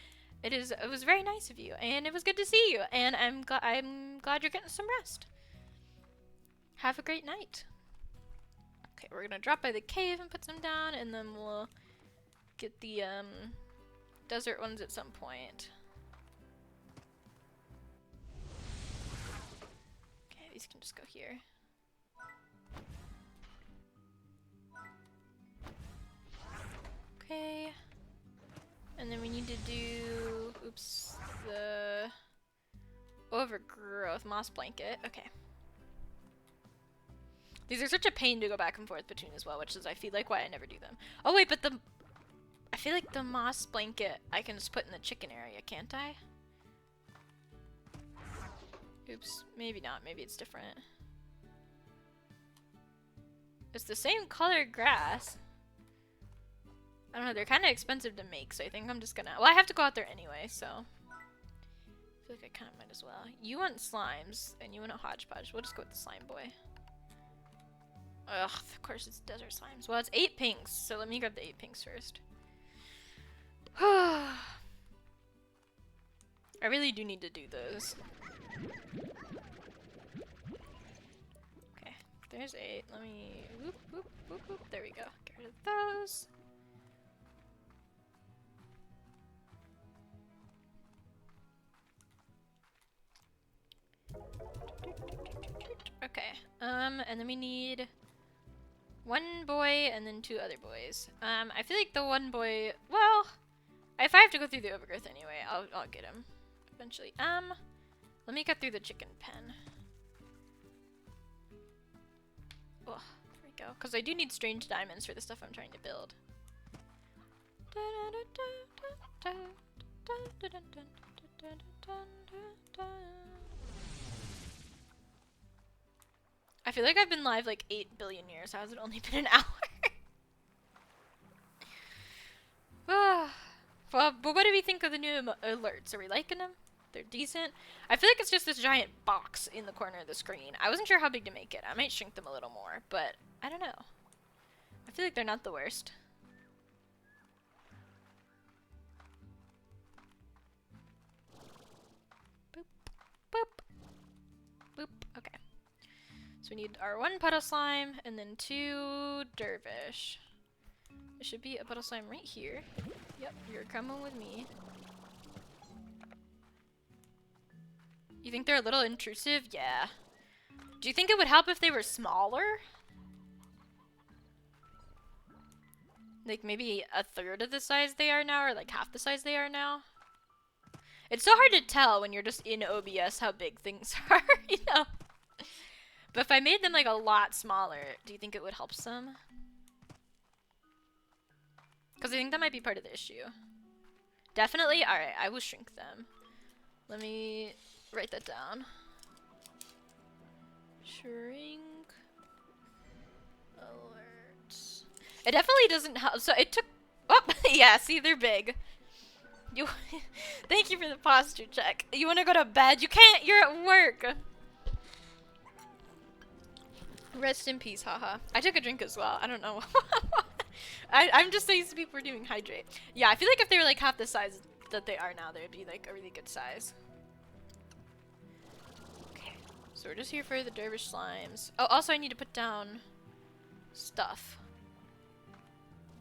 It was very nice of you, and it was good to see you, and I'm glad you're getting some rest. Have a great night. Okay, we're gonna drop by the cave and put some down, and then we'll get the desert ones at some point. Okay, these can just go here. Okay. And then we need to do, oops, the overgrowth moss blanket. Okay. These are such a pain to go back and forth between as well, which is I feel like why I never do them. Oh wait, but I feel like the moss blanket I can just put in the chicken area, can't I? Oops, maybe not, maybe it's different. It's the same color grass. I don't know, they're kind of expensive to make, so I think I'm just gonna... Well, I have to go out there anyway, so... I feel like I kind of might as well. You want slimes, and you want a hodgepodge. We'll just go with the slime boy. Ugh, of course it's desert slimes. Well, it's 8 pinks, so let me grab the 8 pinks first. I really do need to do those. Okay, there's 8. Let me... Whoop, whoop, whoop, whoop. There we go. Get rid of those. Okay. And then we need one boy and then two other boys. I feel like the one boy, well, if I have to go through the overgrowth anyway, I'll get him eventually. Let me get through the chicken pen. Oh, there we go. Because I do need strange diamonds for the stuff I'm trying to build. I feel like I've been live like 8 billion years. How has it only been an hour? Well, but what do we think of the new alerts? Are we liking them? They're decent. I feel like it's just this giant box in the corner of the screen. I wasn't sure how big to make it. I might shrink them a little more, but I don't know. I feel like they're not the worst. Boop, boop, boop. Okay. So we need our one puddle slime and then two dervish. There should be a puddle slime right here. Yep, you're coming with me. You think they're a little intrusive? Yeah. Do you think it would help if they were smaller? Like maybe a third of the size they are now, or like half the size they are now? It's so hard to tell when you're just in OBS how big things are, you know? But if I made them like a lot smaller, do you think it would help some? Because I think that might be part of the issue. Definitely? Alright, I will shrink them. Let me write that down. Shrink alerts. It definitely doesn't help. So it took... Oh, yeah, see, they're big. You. Thank you for the posture check. You want to go to bed? You can't, you're at work. Rest in peace, haha. I took a drink as well. I don't know. I'm just so used to people doing hydrate. Yeah, I feel like if they were like half the size that they are now, they would be like a really good size. Okay, so we're just here for the dervish slimes. Oh, also I need to put down stuff.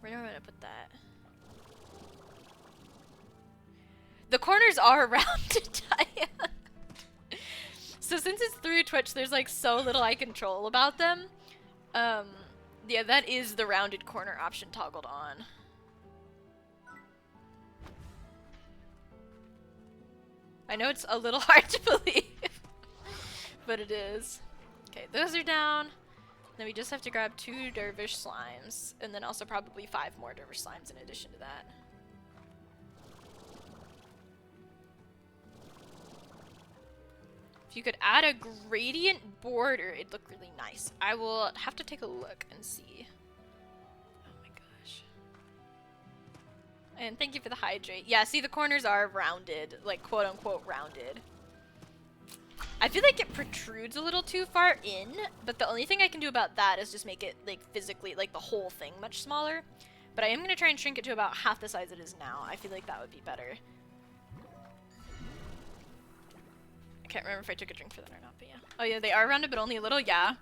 Where do I want to put that? The corners are rounded, Diane. So since it's through Twitch, there's like so little I control about them. Yeah, that is the rounded corner option toggled on. I know it's a little hard to believe, but it is. Okay, those are down. Then we just have to grab 2 dervish slimes, and then also probably 5 more dervish slimes in addition to that. If you could add a gradient border, it'd look really nice. I will have to take a look and see. Oh my gosh. And thank you for the hydrate. Yeah, see, the corners are rounded, like quote unquote rounded. I feel like it protrudes a little too far in, but the only thing I can do about that is just make it like physically, like the whole thing much smaller. But I am going to try and shrink it to about half the size it is now. I feel like that would be better. I can't remember if I took a drink for that or not, but yeah. Oh yeah, they are rounded, but only a little, yeah.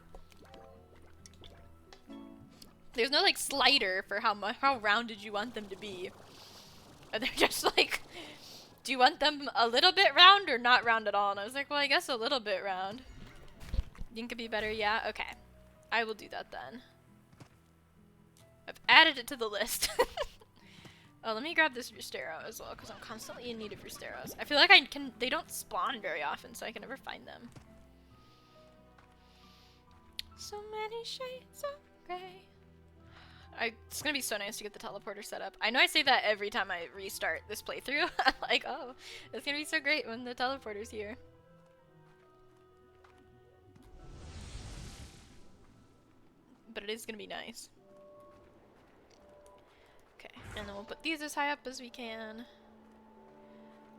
There's no like slider for how rounded you want them to be. And they're just like, do you want them a little bit round or not round at all? And I was like, well, I guess a little bit round. You think it'd be better? Yeah? Okay. I will do that then. I've added it to the list. Oh, let me grab this Rustero as well, because I'm constantly in need of Rusteros. I feel like they don't spawn very often, so I can never find them. So many shades of gray. It's gonna be so nice to get the teleporter set up. I know I say that every time I restart this playthrough. I'm like, oh, it's gonna be so great when the teleporter's here. But it is gonna be nice. Okay, and then we'll put these as high up as we can.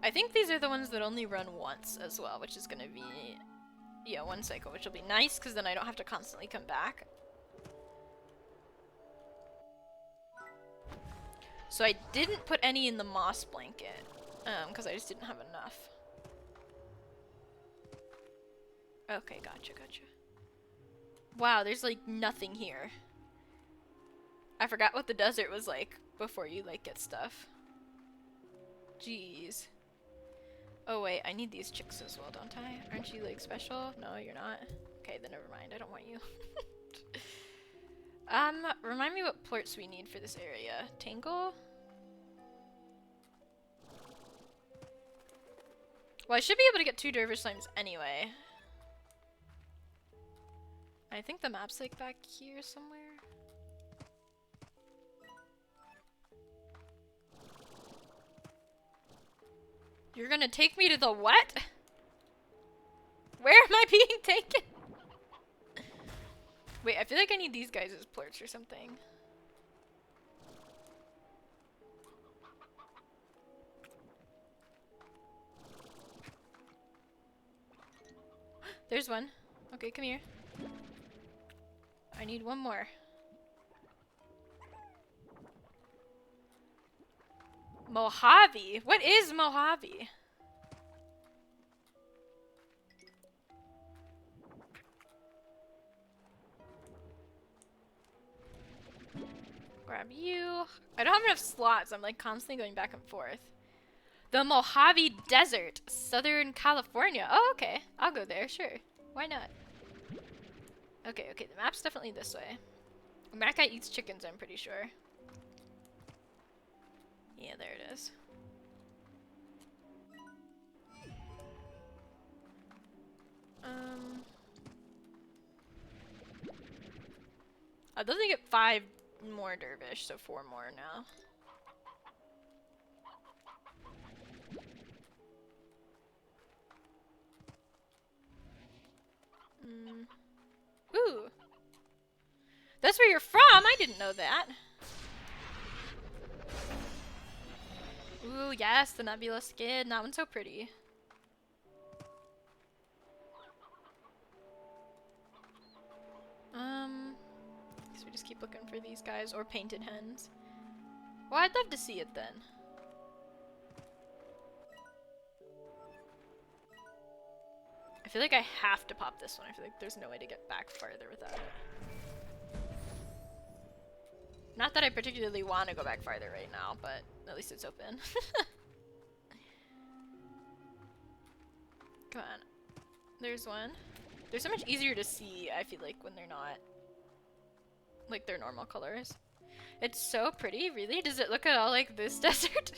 I think these are the ones that only run once as well, which is gonna be, yeah, 1 cycle, which will be nice because then I don't have to constantly come back. So I didn't put any in the moss blanket, because I just didn't have enough. Okay, gotcha. Wow, there's like nothing here. I forgot what the desert was like before you like get stuff. Jeez. Oh wait, I need these chicks as well, don't I? Aren't you like special? No, you're not. Okay, then never mind. I don't want you. Remind me what plorts we need for this area. Tangle? Well, I should be able to get 2 Dervish Slimes anyway. I think the map's like back here somewhere. You're gonna take me to the what? Where am I being taken? Wait, I feel like I need these guys as plorts or something. There's one. Okay, come here. I need one more. Mojave? What is Mojave? Grab you. I don't have enough slots. I'm like constantly going back and forth. The Mojave Desert, Southern California. Oh, okay. I'll go there, sure. Why not? Okay, okay. The map's definitely this way. That guy eats chickens, I'm pretty sure. Yeah, there it is. I'd love to get 5 more dervish, so 4 more now. Ooh. That's where you're from? I didn't know that. Ooh, yes, the Nebula skin. That one's so pretty. Guess we just keep looking for these guys or painted hens. Well, I'd love to see it then. I feel like I have to pop this one. I feel like there's no way to get back farther without it. Not that I particularly want to go back farther right now, but at least it's open. Come on. There's one. They're so much easier to see, I feel like, when they're not like their normal colors. It's so pretty, really? Does it look at all like this desert?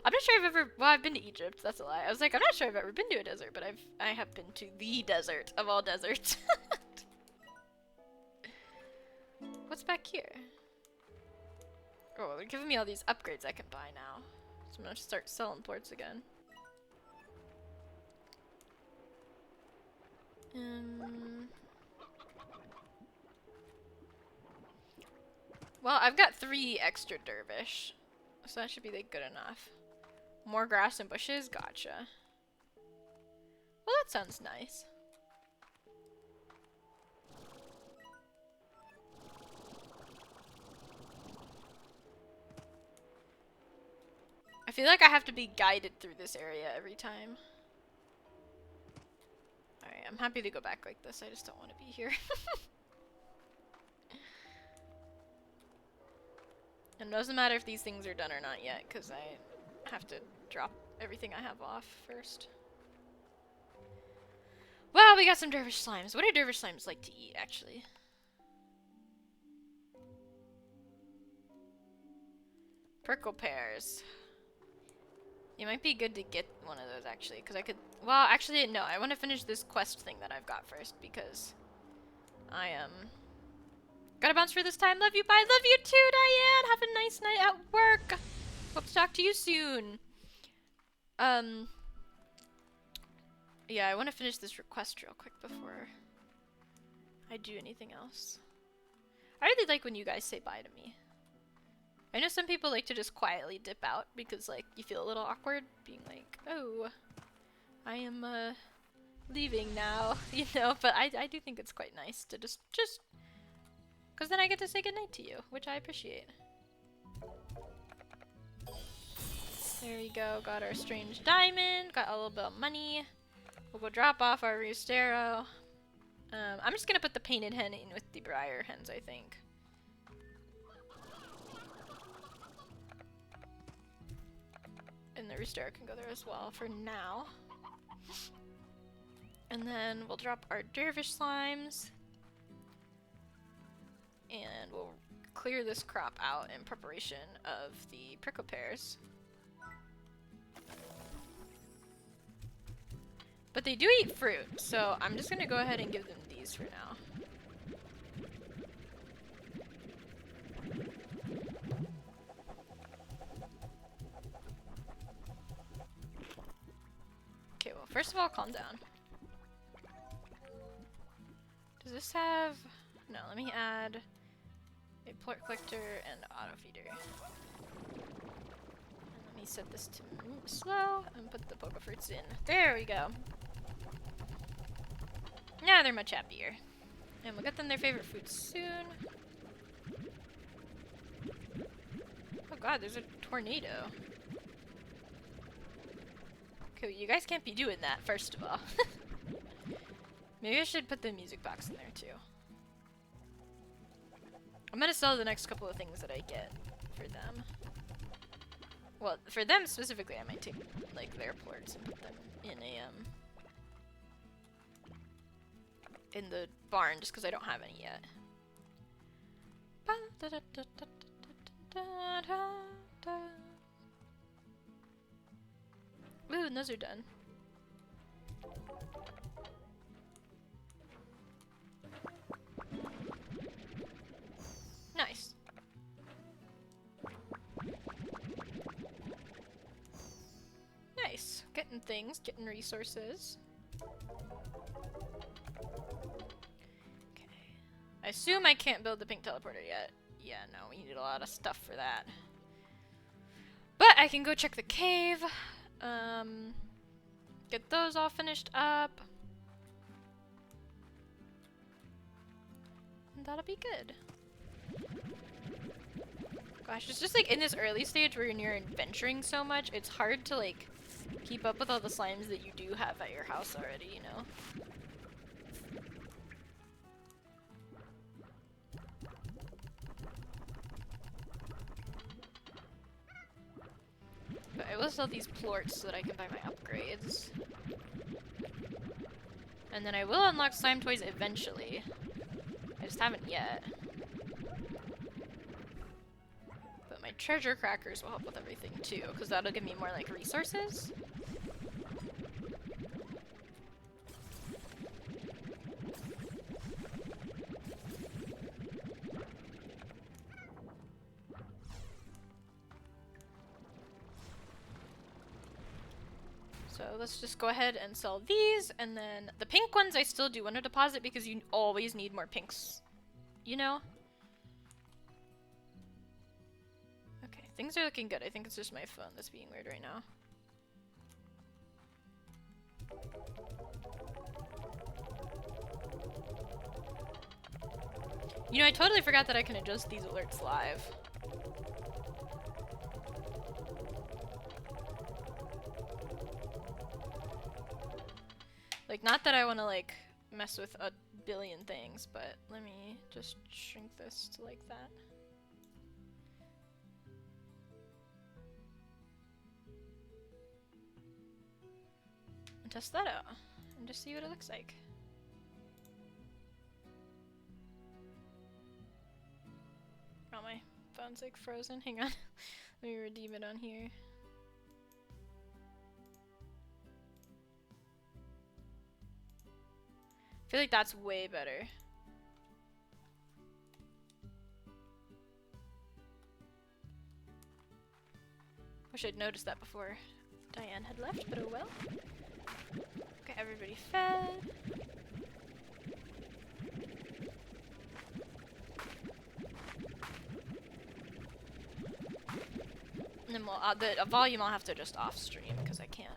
I'm not sure I've ever, well, I've been to Egypt, that's a lie. I was like, I'm not sure I've ever been to a desert, but I have been to the desert of all deserts. What's back here? Oh, they're giving me all these upgrades I can buy now. So I'm gonna start selling plorts again. Well, I've got 3 extra dervish, so that should be like good enough. More grass and bushes? Gotcha. Well, that sounds nice. I feel like I have to be guided through this area every time. Alright, I'm happy to go back like this. I just don't want to be here. And it doesn't matter if these things are done or not yet, because I have to drop everything I have off first. Well, we got some dervish slimes. What do dervish slimes like to eat, actually? Prickle pears. It might be good to get one of those, actually, because I could... Well, actually, no. I want to finish this quest thing that I've got first, because I am... Gotta bounce for this time. Love you. Bye. Love you too, Diane. Have a nice night at work. Hope to talk to you soon. Yeah, I want to finish this request real quick before I do anything else. I really like when you guys say bye to me. I know some people like to just quietly dip out because, like, you feel a little awkward being like, oh, I am, leaving now, you know, but I do think it's quite nice to just, because then I get to say goodnight to you, which I appreciate. There we go, got our strange diamond, got a little bit of money. We'll go drop off our Roostero. I'm just gonna put the painted hen in with the briar hens, I think. and the rooster can go there as well for now. And then we'll drop our dervish slimes. And we'll clear this crop out in preparation of the prickle pears. But they do eat fruit, so I'm just gonna go ahead and give them these for now. Okay, well, first of all, calm down. Does this have... No, let me add a plort collector and auto feeder. And let me set this to slow and put the poke fruits in. There we go. Now they're much happier. And we'll get them their favorite food soon. Oh god, there's a tornado. Okay, you guys can't be doing that, first of all. Maybe I should put the music box in there too. I'm gonna sell the next couple of things that I get for them. Well, for them specifically, I might take like their plorts and put them in a in the barn just because I don't have any yet. Ooh, and those are done. Nice. Nice. Getting things, getting resources. Okay. I assume I can't build the pink teleporter yet. Yeah, no, we need a lot of stuff for that. But I can go check the cave. Get those all finished up. And that'll be good. Gosh, it's just like in this early stage where you're adventuring so much, it's hard to like keep up with all the slimes that you do have at your house already, you know? But I will sell these plorts so that I can buy my upgrades. And then I will unlock slime toys eventually. I just haven't yet. But my treasure crackers will help with everything too, because that'll give me more like resources. So let's just go ahead and sell these, and then the pink ones I still do want to deposit because you always need more pinks, you know? Okay, things are looking good. I think it's just my phone that's being weird right now. You know, I totally forgot that I can adjust these alerts live. Like, not that I want to, like, mess with a billion things, but let me just shrink this to like that. And test that out, and just see what it looks like. Oh, my phone's, like, frozen. Hang on. Let me redeem it on here. I feel like that's way better. Wish I'd noticed that before Diane had left, but oh well. Okay, everybody fed. And then we'll, the volume I'll have to just off stream because I can't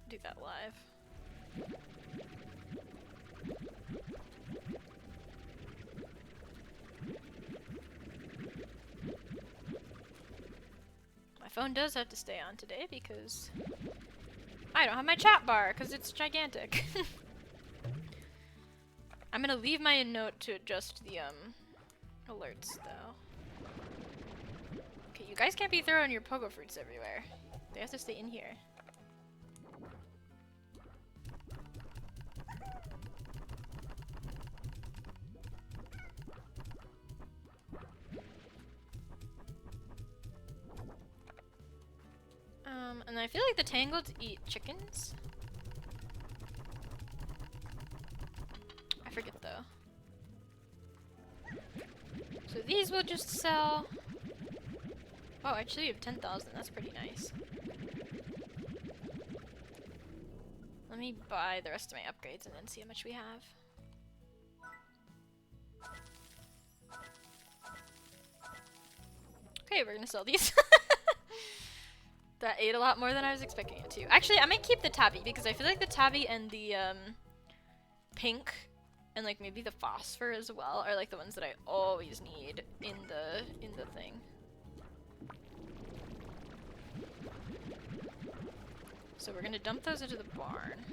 do that live. My phone does have to stay on today because I don't have my chat bar because it's gigantic. I'm gonna leave my note to adjust the alerts though. Okay, you guys can't be throwing your pogo fruits everywhere. They have to stay in here. And I feel like the Tangled eat chickens. I forget though. So these will just sell. Oh, actually you have 10,000. That's pretty nice. Let me buy the rest of my upgrades and then see how much we have. Okay, we're gonna sell these. That ate a lot more than I was expecting it to. Actually, I might keep the tabby because I feel like the tabby and the pink and like maybe the phosphor as well are like the ones that I always need in the thing. So we're gonna dump those into the barn.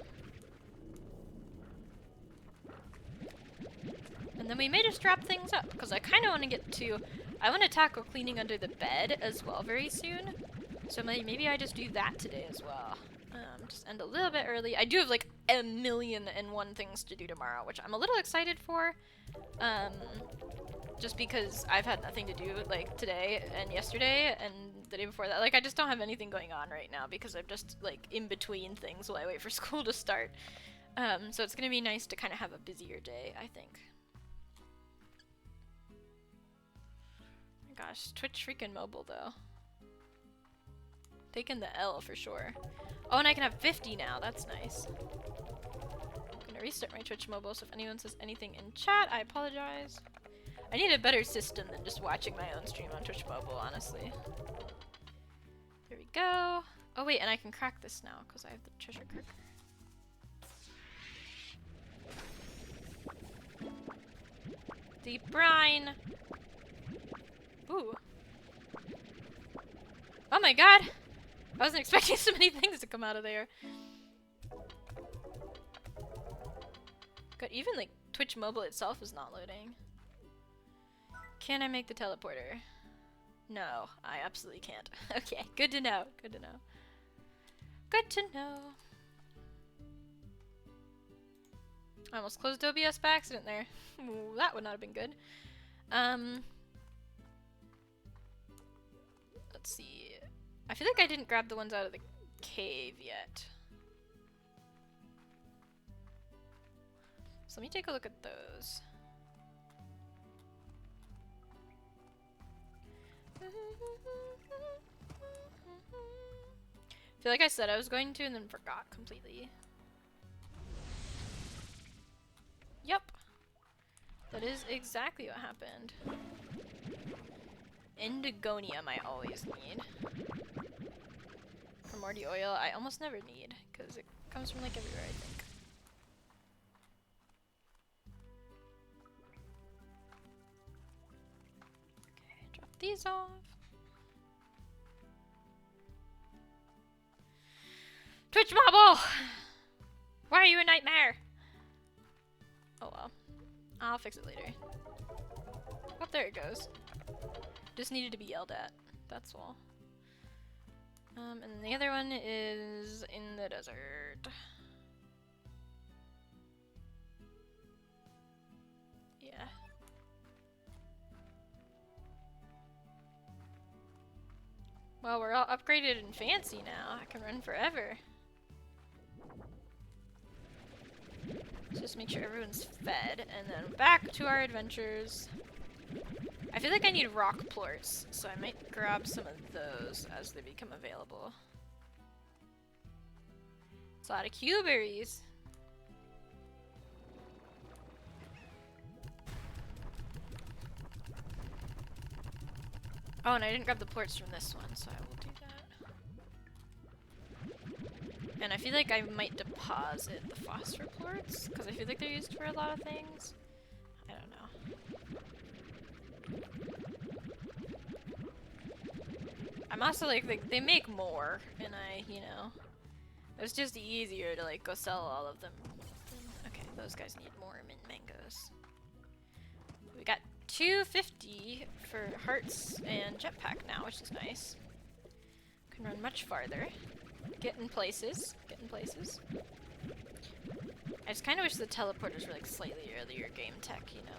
And then we may just wrap things up because I kind of want to get to, I want to tackle cleaning under the bed as well very soon. So maybe I just do that today as well. Just end a little bit early. I do have like 1,000,001 things to do tomorrow, which I'm a little excited for. Just because I've had nothing to do like today and yesterday and the day before that. Like I just don't have anything going on right now because I'm just like in between things while I wait for school to start. So it's gonna be nice to kind of have a busier day, I think. Oh my gosh, Twitch freaking mobile though. Taking the L for sure. Oh, and I can have 50 now. That's nice. I'm gonna restart my Twitch mobile, so if anyone says anything in chat, I apologize. I need a better system than just watching my own stream on Twitch mobile, honestly. There we go. Oh wait, and I can crack this now, because I have the treasure cracker. Deep brine! Ooh. Oh my god! I wasn't expecting so many things to come out of there. God, even like Twitch mobile itself is not loading. Can I make the teleporter? No, I absolutely can't. Okay, good to know. Good to know. Good to know. I almost closed OBS by accident there. Ooh, that would not have been good. Let's see. I feel like I didn't grab the ones out of the cave yet. So let me take a look at those. I feel like I said I was going to and then forgot completely. Yep. That is exactly what happened. Indigonium I always need. Primordial oil I almost never need, because it comes from like everywhere, I think. Okay, drop these off. Twitch mobile! Why are you a nightmare? Oh well. I'll fix it later. Oh, there it goes. Just needed to be yelled at. That's all. And then the other one is in the desert. Yeah. Well, we're all upgraded and fancy now. I can run forever. Just make sure everyone's fed, and then back to our adventures. I feel like I need rock plorts, so I might grab some of those as they become available. It's a lot of Q-berries. Oh, and I didn't grab the plorts from this one, so I will do that. And I feel like I might deposit the phosphor plorts, because I feel like they're used for a lot of things. I don't know. I'm also like they make more, and you know, it's just easier to like go sell all of them. Okay, those guys need more mint mangoes. We got 250 for hearts and jetpack now, which is nice. Can run much farther. Get in places. Get in places. I just kind of wish the teleporters were like slightly earlier game tech, you know?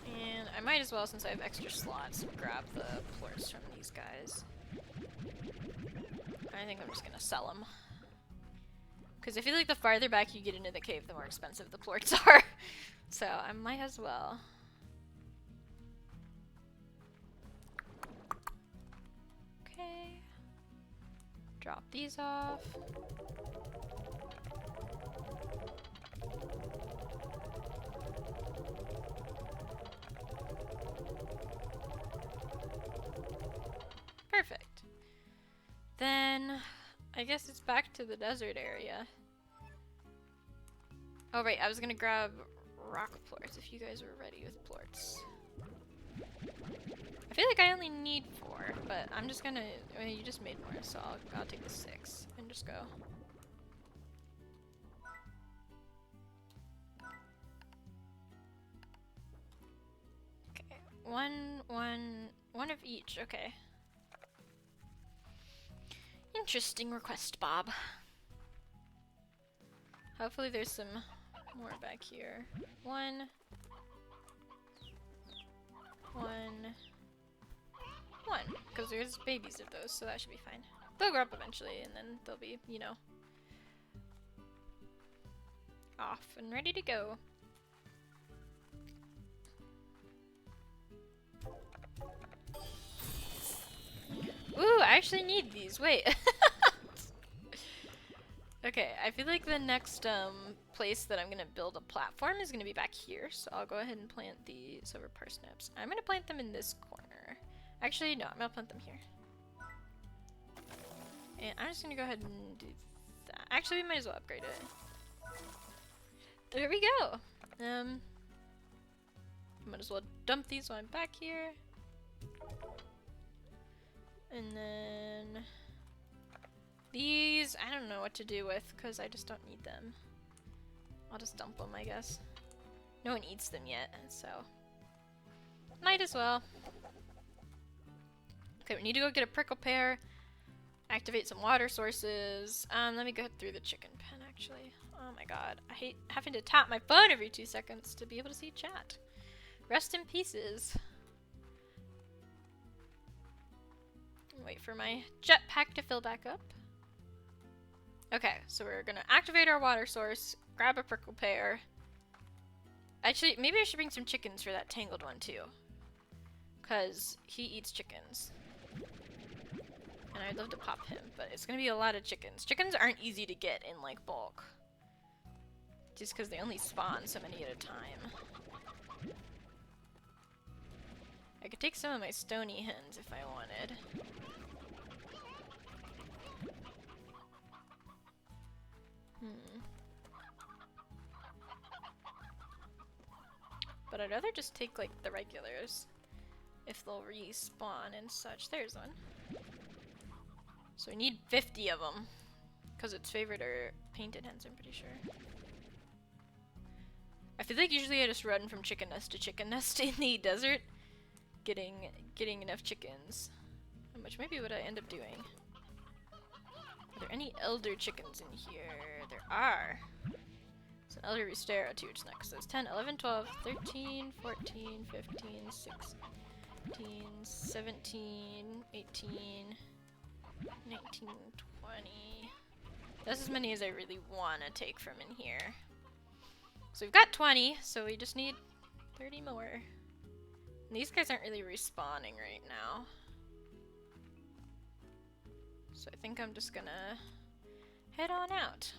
And I might as well, since I have extra slots, grab the plorts from these guys. I think I'm just gonna sell them. Because I feel like the farther back you get into the cave, the more expensive the plorts are. So I might as well. Okay. Drop these off. Perfect. Then I guess it's back to the desert area. Oh right, I was gonna grab rock plorts if you guys were ready with plorts. I feel like I only need 4, but I'm just gonna. I mean, you just made more, so I'll take the 6 and just go. Okay, one of each. Okay. Interesting request, Bob. Hopefully there's some more back here. One, because there's babies of those, so that should be fine. They'll grow up eventually, and then they'll be, you know, off and ready to go. Ooh, I actually need these. Wait. Okay, I feel like the next place that I'm gonna build a platform is gonna be back here, so I'll go ahead and plant the silver parsnips. I'm gonna plant them in this corner. Actually, no, I'm gonna plant them here. And I'm just gonna go ahead and do that. Actually, we might as well upgrade it. There we go. Might as well dump these while I'm back here. And then these, I don't know what to do with because I just don't need them. I'll just dump them, I guess. No one eats them yet, so might as well. Okay, we need to go get a prickle pear, activate some water sources. Let me go through the chicken pen, actually. Oh my god, I hate having to tap my phone every 2 seconds to be able to see chat. Rest in pieces. Wait for my jetpack to fill back up. Okay, so we're gonna activate our water source, grab a prickle pear. Actually, maybe I should bring some chickens for that tangled one too. Because he eats chickens. And I'd love to pop him, but it's gonna be a lot of chickens. Chickens aren't easy to get in like bulk. Just because they only spawn so many at a time. I could take some of my stony hens if I wanted. But I'd rather just take like the regulars if they'll respawn and such. There's one. So we need 50 of them because its favorite are painted hens, I'm pretty sure. I feel like usually I just run from chicken nest to chicken nest in the desert, getting enough chickens, which might be what I end up doing. Are there any elder chickens in here? There are. It's an elder Rustero too, which is next. So it's 10, 11, 12, 13, 14, 15, 16, 17, 18, 19, 20. That's as many as I really want to take from in here. So we've got 20, so we just need 30 more. And these guys aren't really respawning right now. So I think I'm just gonna head on out.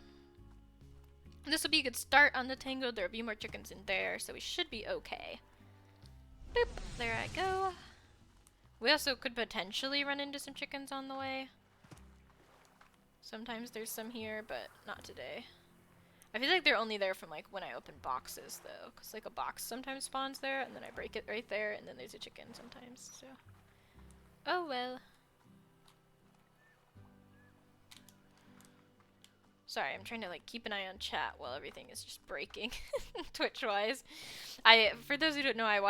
This will be a good start on the tangled. There'll be more chickens in there, so we should be okay. Boop, there I go. We also could potentially run into some chickens on the way. Sometimes there's some here, but not today. I feel like they're only there from like when I open boxes though, because like a box sometimes spawns there and then I break it right there and then there's a chicken sometimes, so Oh well. Sorry, I'm trying to like keep an eye on chat while everything is just breaking Twitch-wise. For those who don't know, I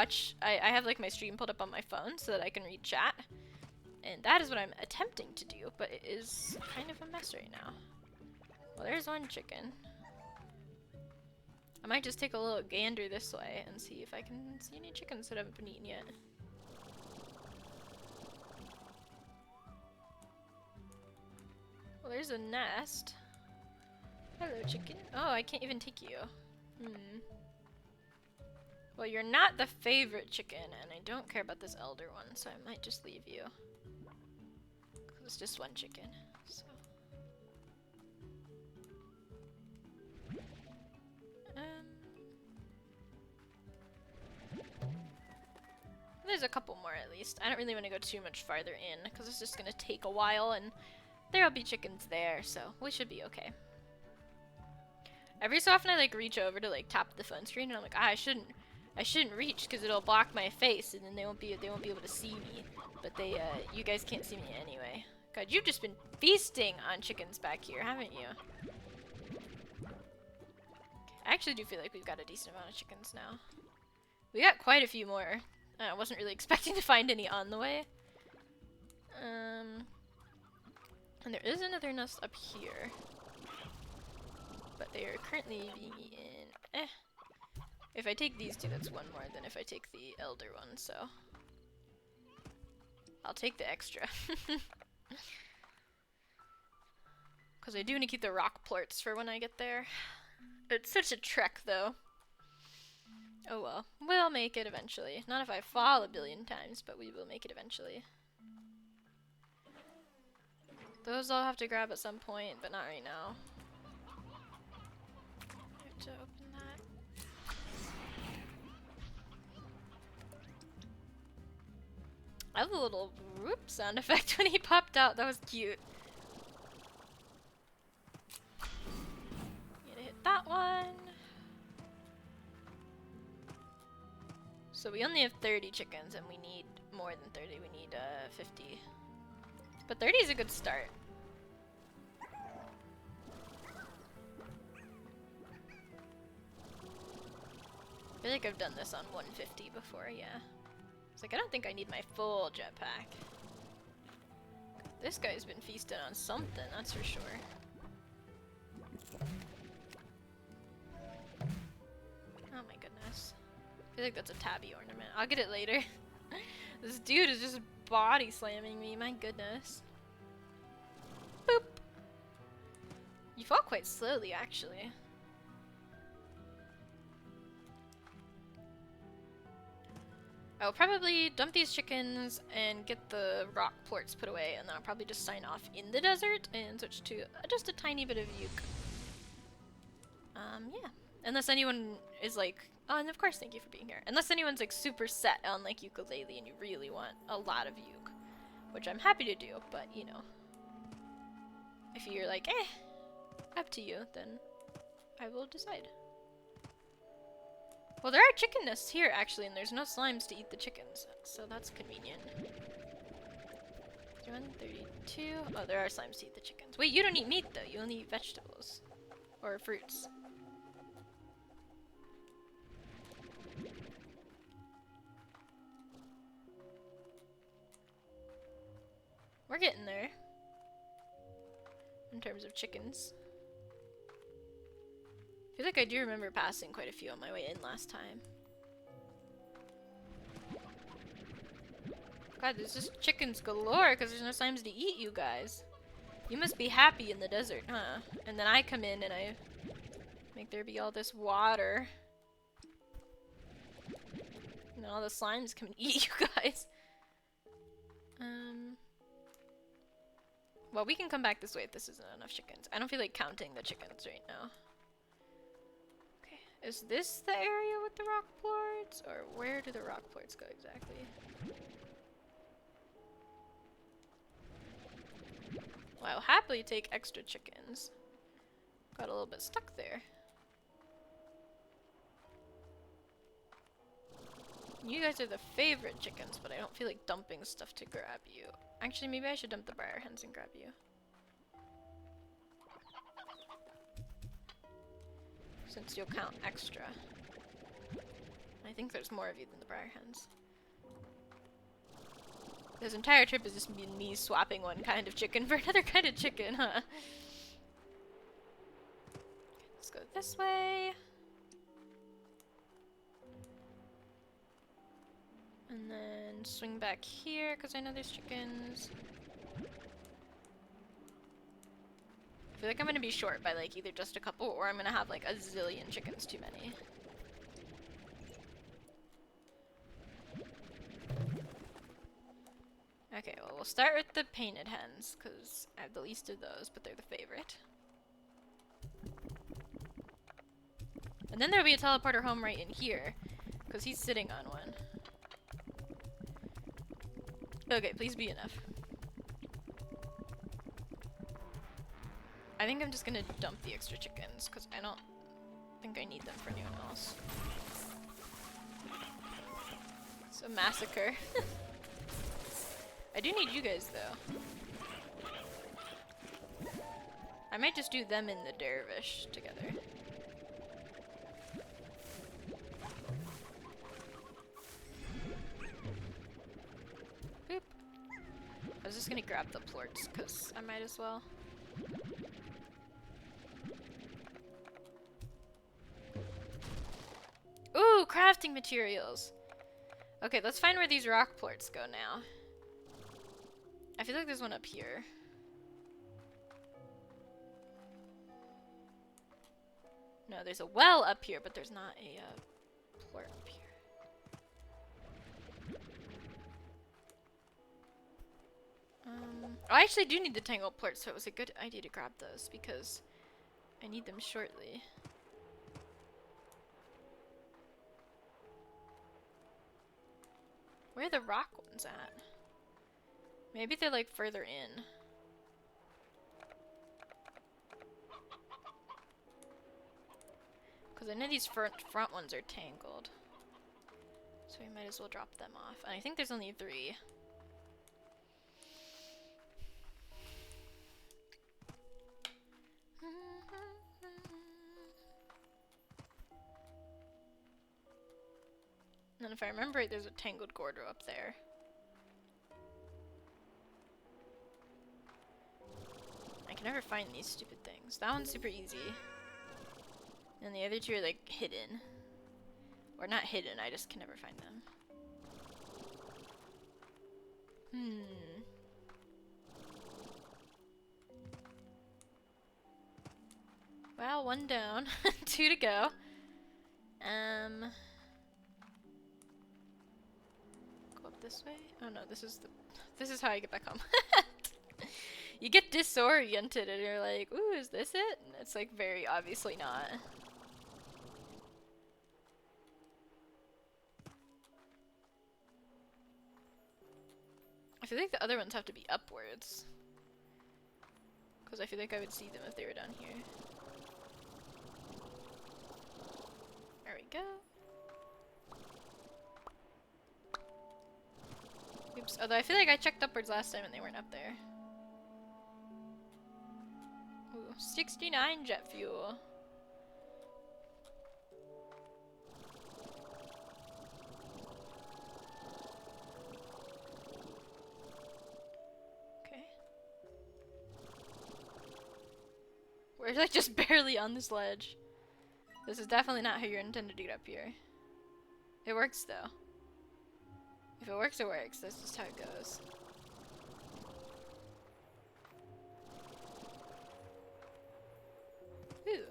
have like my stream pulled up on my phone so that I can read chat. And that is what I'm attempting to do, but it is kind of a mess right now. Well, there's one chicken. I might just take a little gander this way and see if I can see any chickens that haven't been eaten yet. Well, there's a nest. Hello, chicken. Oh, I can't even take you. Well, you're not the favorite chicken, and I don't care about this elder one, so I might just leave you. It's just one chicken, so. There's a couple more at least. I don't really want to go too much farther in, because it's just going to take a while, and there'll be chickens there, so we should be okay. Every so often I like reach over to like tap the phone screen, and I'm like, I shouldn't reach because it'll block my face, and then they won't be able to see me. But you guys can't see me anyway. God, you've just been feasting on chickens back here, haven't you? I actually do feel like we've got a decent amount of chickens now. We got quite a few more. I wasn't really expecting to find any on the way. And there is another nest up here. But they are currently being eaten. If I take these two, that's one more than if I take the elder one, so. I'll take the extra. Because I do want to keep the rock plorts for when I get there. It's such a trek, though. Oh well. We'll make it eventually. Not if I fall a billion times, but we will make it eventually. Those I'll have to grab at some point, but not right now. I have to open that. I have a little whoop sound effect when he popped out. That was cute. Need to hit that one. So we only have 30 chickens, and we need more than 30. We need 50. But 30 is a good start. I feel like I've done this on 150 before, yeah. It's like, I don't think I need my full jetpack. This guy's been feasting on something, that's for sure. Oh my goodness. I feel like that's a tabby ornament. I'll get it later. This dude is just body slamming me, my goodness. Boop! You fall quite slowly, actually. I'll probably dump these chickens and get the rock plorts put away, and then I'll probably just sign off in the desert and switch to just a tiny bit of uke. Yeah. Unless anyone is like, oh, and of course, thank you for being here. Unless anyone's like super set on like ukulele and you really want a lot of uke, which I'm happy to do, but you know, if you're like, up to you, then I will decide. Well, there are chicken nests here, actually, and there's no slimes to eat the chickens, so that's convenient. 132. Oh, there are slimes to eat the chickens. Wait, you don't eat meat, though. You only eat vegetables. Or fruits. We're getting there. In terms of chickens. I feel like I do remember passing quite a few on my way in last time. God, there's just chickens galore because there's no times to eat you guys. You must be happy in the desert, huh? And then I come in and I make there be all this water. And all the slimes come and eat you guys. Well, we can come back this way if this isn't enough chickens. I don't feel like counting the chickens right now. Is this the area with the rock plorts? Or where do the rock plorts go exactly? Well, I'll happily take extra chickens. Got a little bit stuck there. You guys are the favorite chickens, but I don't feel like dumping stuff to grab you. Actually, maybe I should dump the briar hens and grab you. Since you'll count extra. I think there's more of you than the briar hens. This entire trip has just been me swapping one kind of chicken for another kind of chicken, huh? Let's go this way. And then swing back here, because I know there's chickens. I feel like I'm gonna be short by like either just a couple, or I'm gonna have like a zillion chickens too many. Okay, well, we'll start with the painted hens, because I have the least of those, but they're the favorite. And then there'll be a teleporter home right in here, because he's sitting on one. Okay, please be enough. I think I'm just gonna dump the extra chickens, because I don't think I need them for anyone else. It's a massacre. I do need you guys, though. I might just do them in the dervish together. Boop. I was just gonna grab the plorts, because I might as well. Ooh, crafting materials! Okay, let's find where these rock plorts go now. I feel like there's one up here. No, there's a well up here, but there's not a plort up here. I actually do need the tangled plorts, so it was a good idea to grab those because I need them shortly. Where are the rock ones at? Maybe they're like further in. Because I know these front ones are tangled. So we might as well drop them off. And I think there's only 3. And if I remember right, there's a tangled Gordo up there. I can never find these stupid things. That one's super easy. And the other 2 are like hidden. Or not hidden, I just can never find them. Well, 1 down. 2 to go. Go up this way? Oh no, this is how I get back home. You get disoriented and you're like, ooh, is this it? And it's like very obviously not. I feel like the other ones have to be upwards. Because I feel like I would see them if they were down here. There we go. Oops, although I feel like I checked upwards last time and they weren't up there. Ooh, 69 jet fuel. Okay. We're like just barely on this ledge. This is definitely not how you're intended to get up here. It works though. If it works, it works. That's just how it goes. Ooh.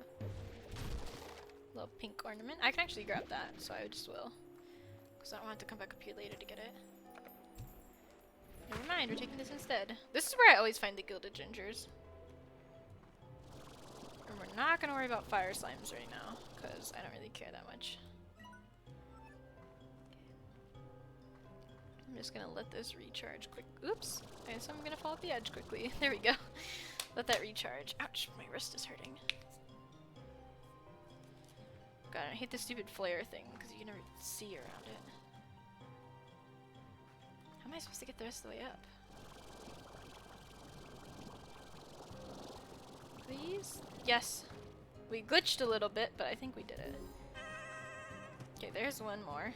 Little pink ornament. I can actually grab that, so I just will. Because I don't want to come back up here later to get it. Never mind, we're taking this instead. This is where I always find the gilded gingers. And we're not going to worry about fire slimes right now, because I don't really care that much. I'm just gonna let this recharge quick. Oops. I guess I'm gonna fall off the edge quickly. There we go. Let that recharge. Ouch, my wrist is hurting. God, I hate this stupid flare thing because you can never see around it. am I supposed to get the rest of the way up? Please? Yes. We glitched a little bit, but I think we did it. Okay, there's one more.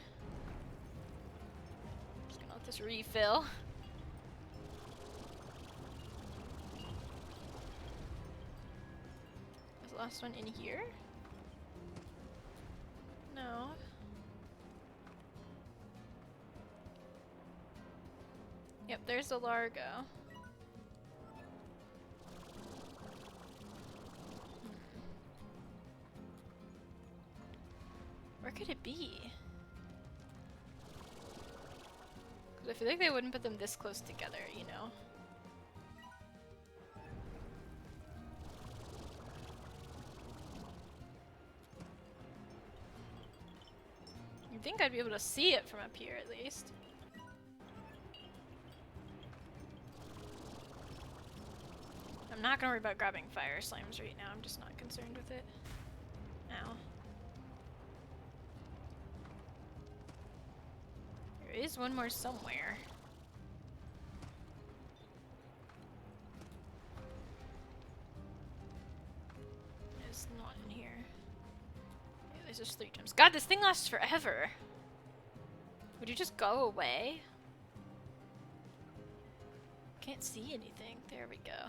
Just gonna let this refill. Is the last one in here? No. Yep, there's the Largo. Where could it be? Because I feel like they wouldn't put them this close together, you know? You'd think I'd be able to see it from up here at least. I'm not gonna worry about grabbing fire slimes right now, I'm just not concerned with it. Ow. There is one more somewhere. It's not in here. Yeah, there's just 3 gems. God, this thing lasts forever! Would you just go away? Can't see anything. There we go.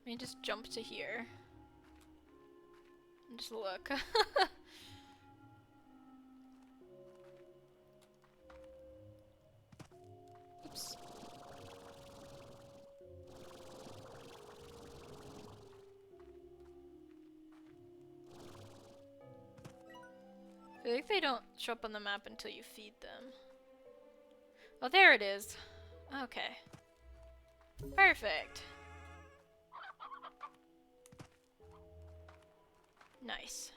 Let me just jump to here. And just look. Oops. I feel like they don't show up on the map until you feed them. Oh, there it is. Okay. Perfect. Nice.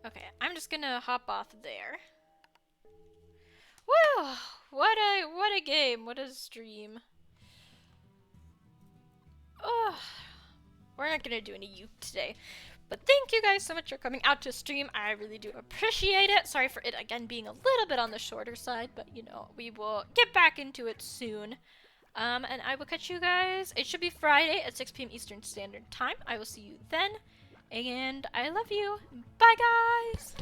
Okay, I'm just gonna hop off there. Woo! What a game! What a stream! Oh, we're not gonna do any Uke today, but thank you guys so much for coming out to stream. I really do appreciate it. Sorry for it again being a little bit on the shorter side, but you know we will get back into it soon. And I will catch you guys. It should be Friday at 6 p.m. Eastern Standard Time. I will see you then. And I love you. Bye, guys!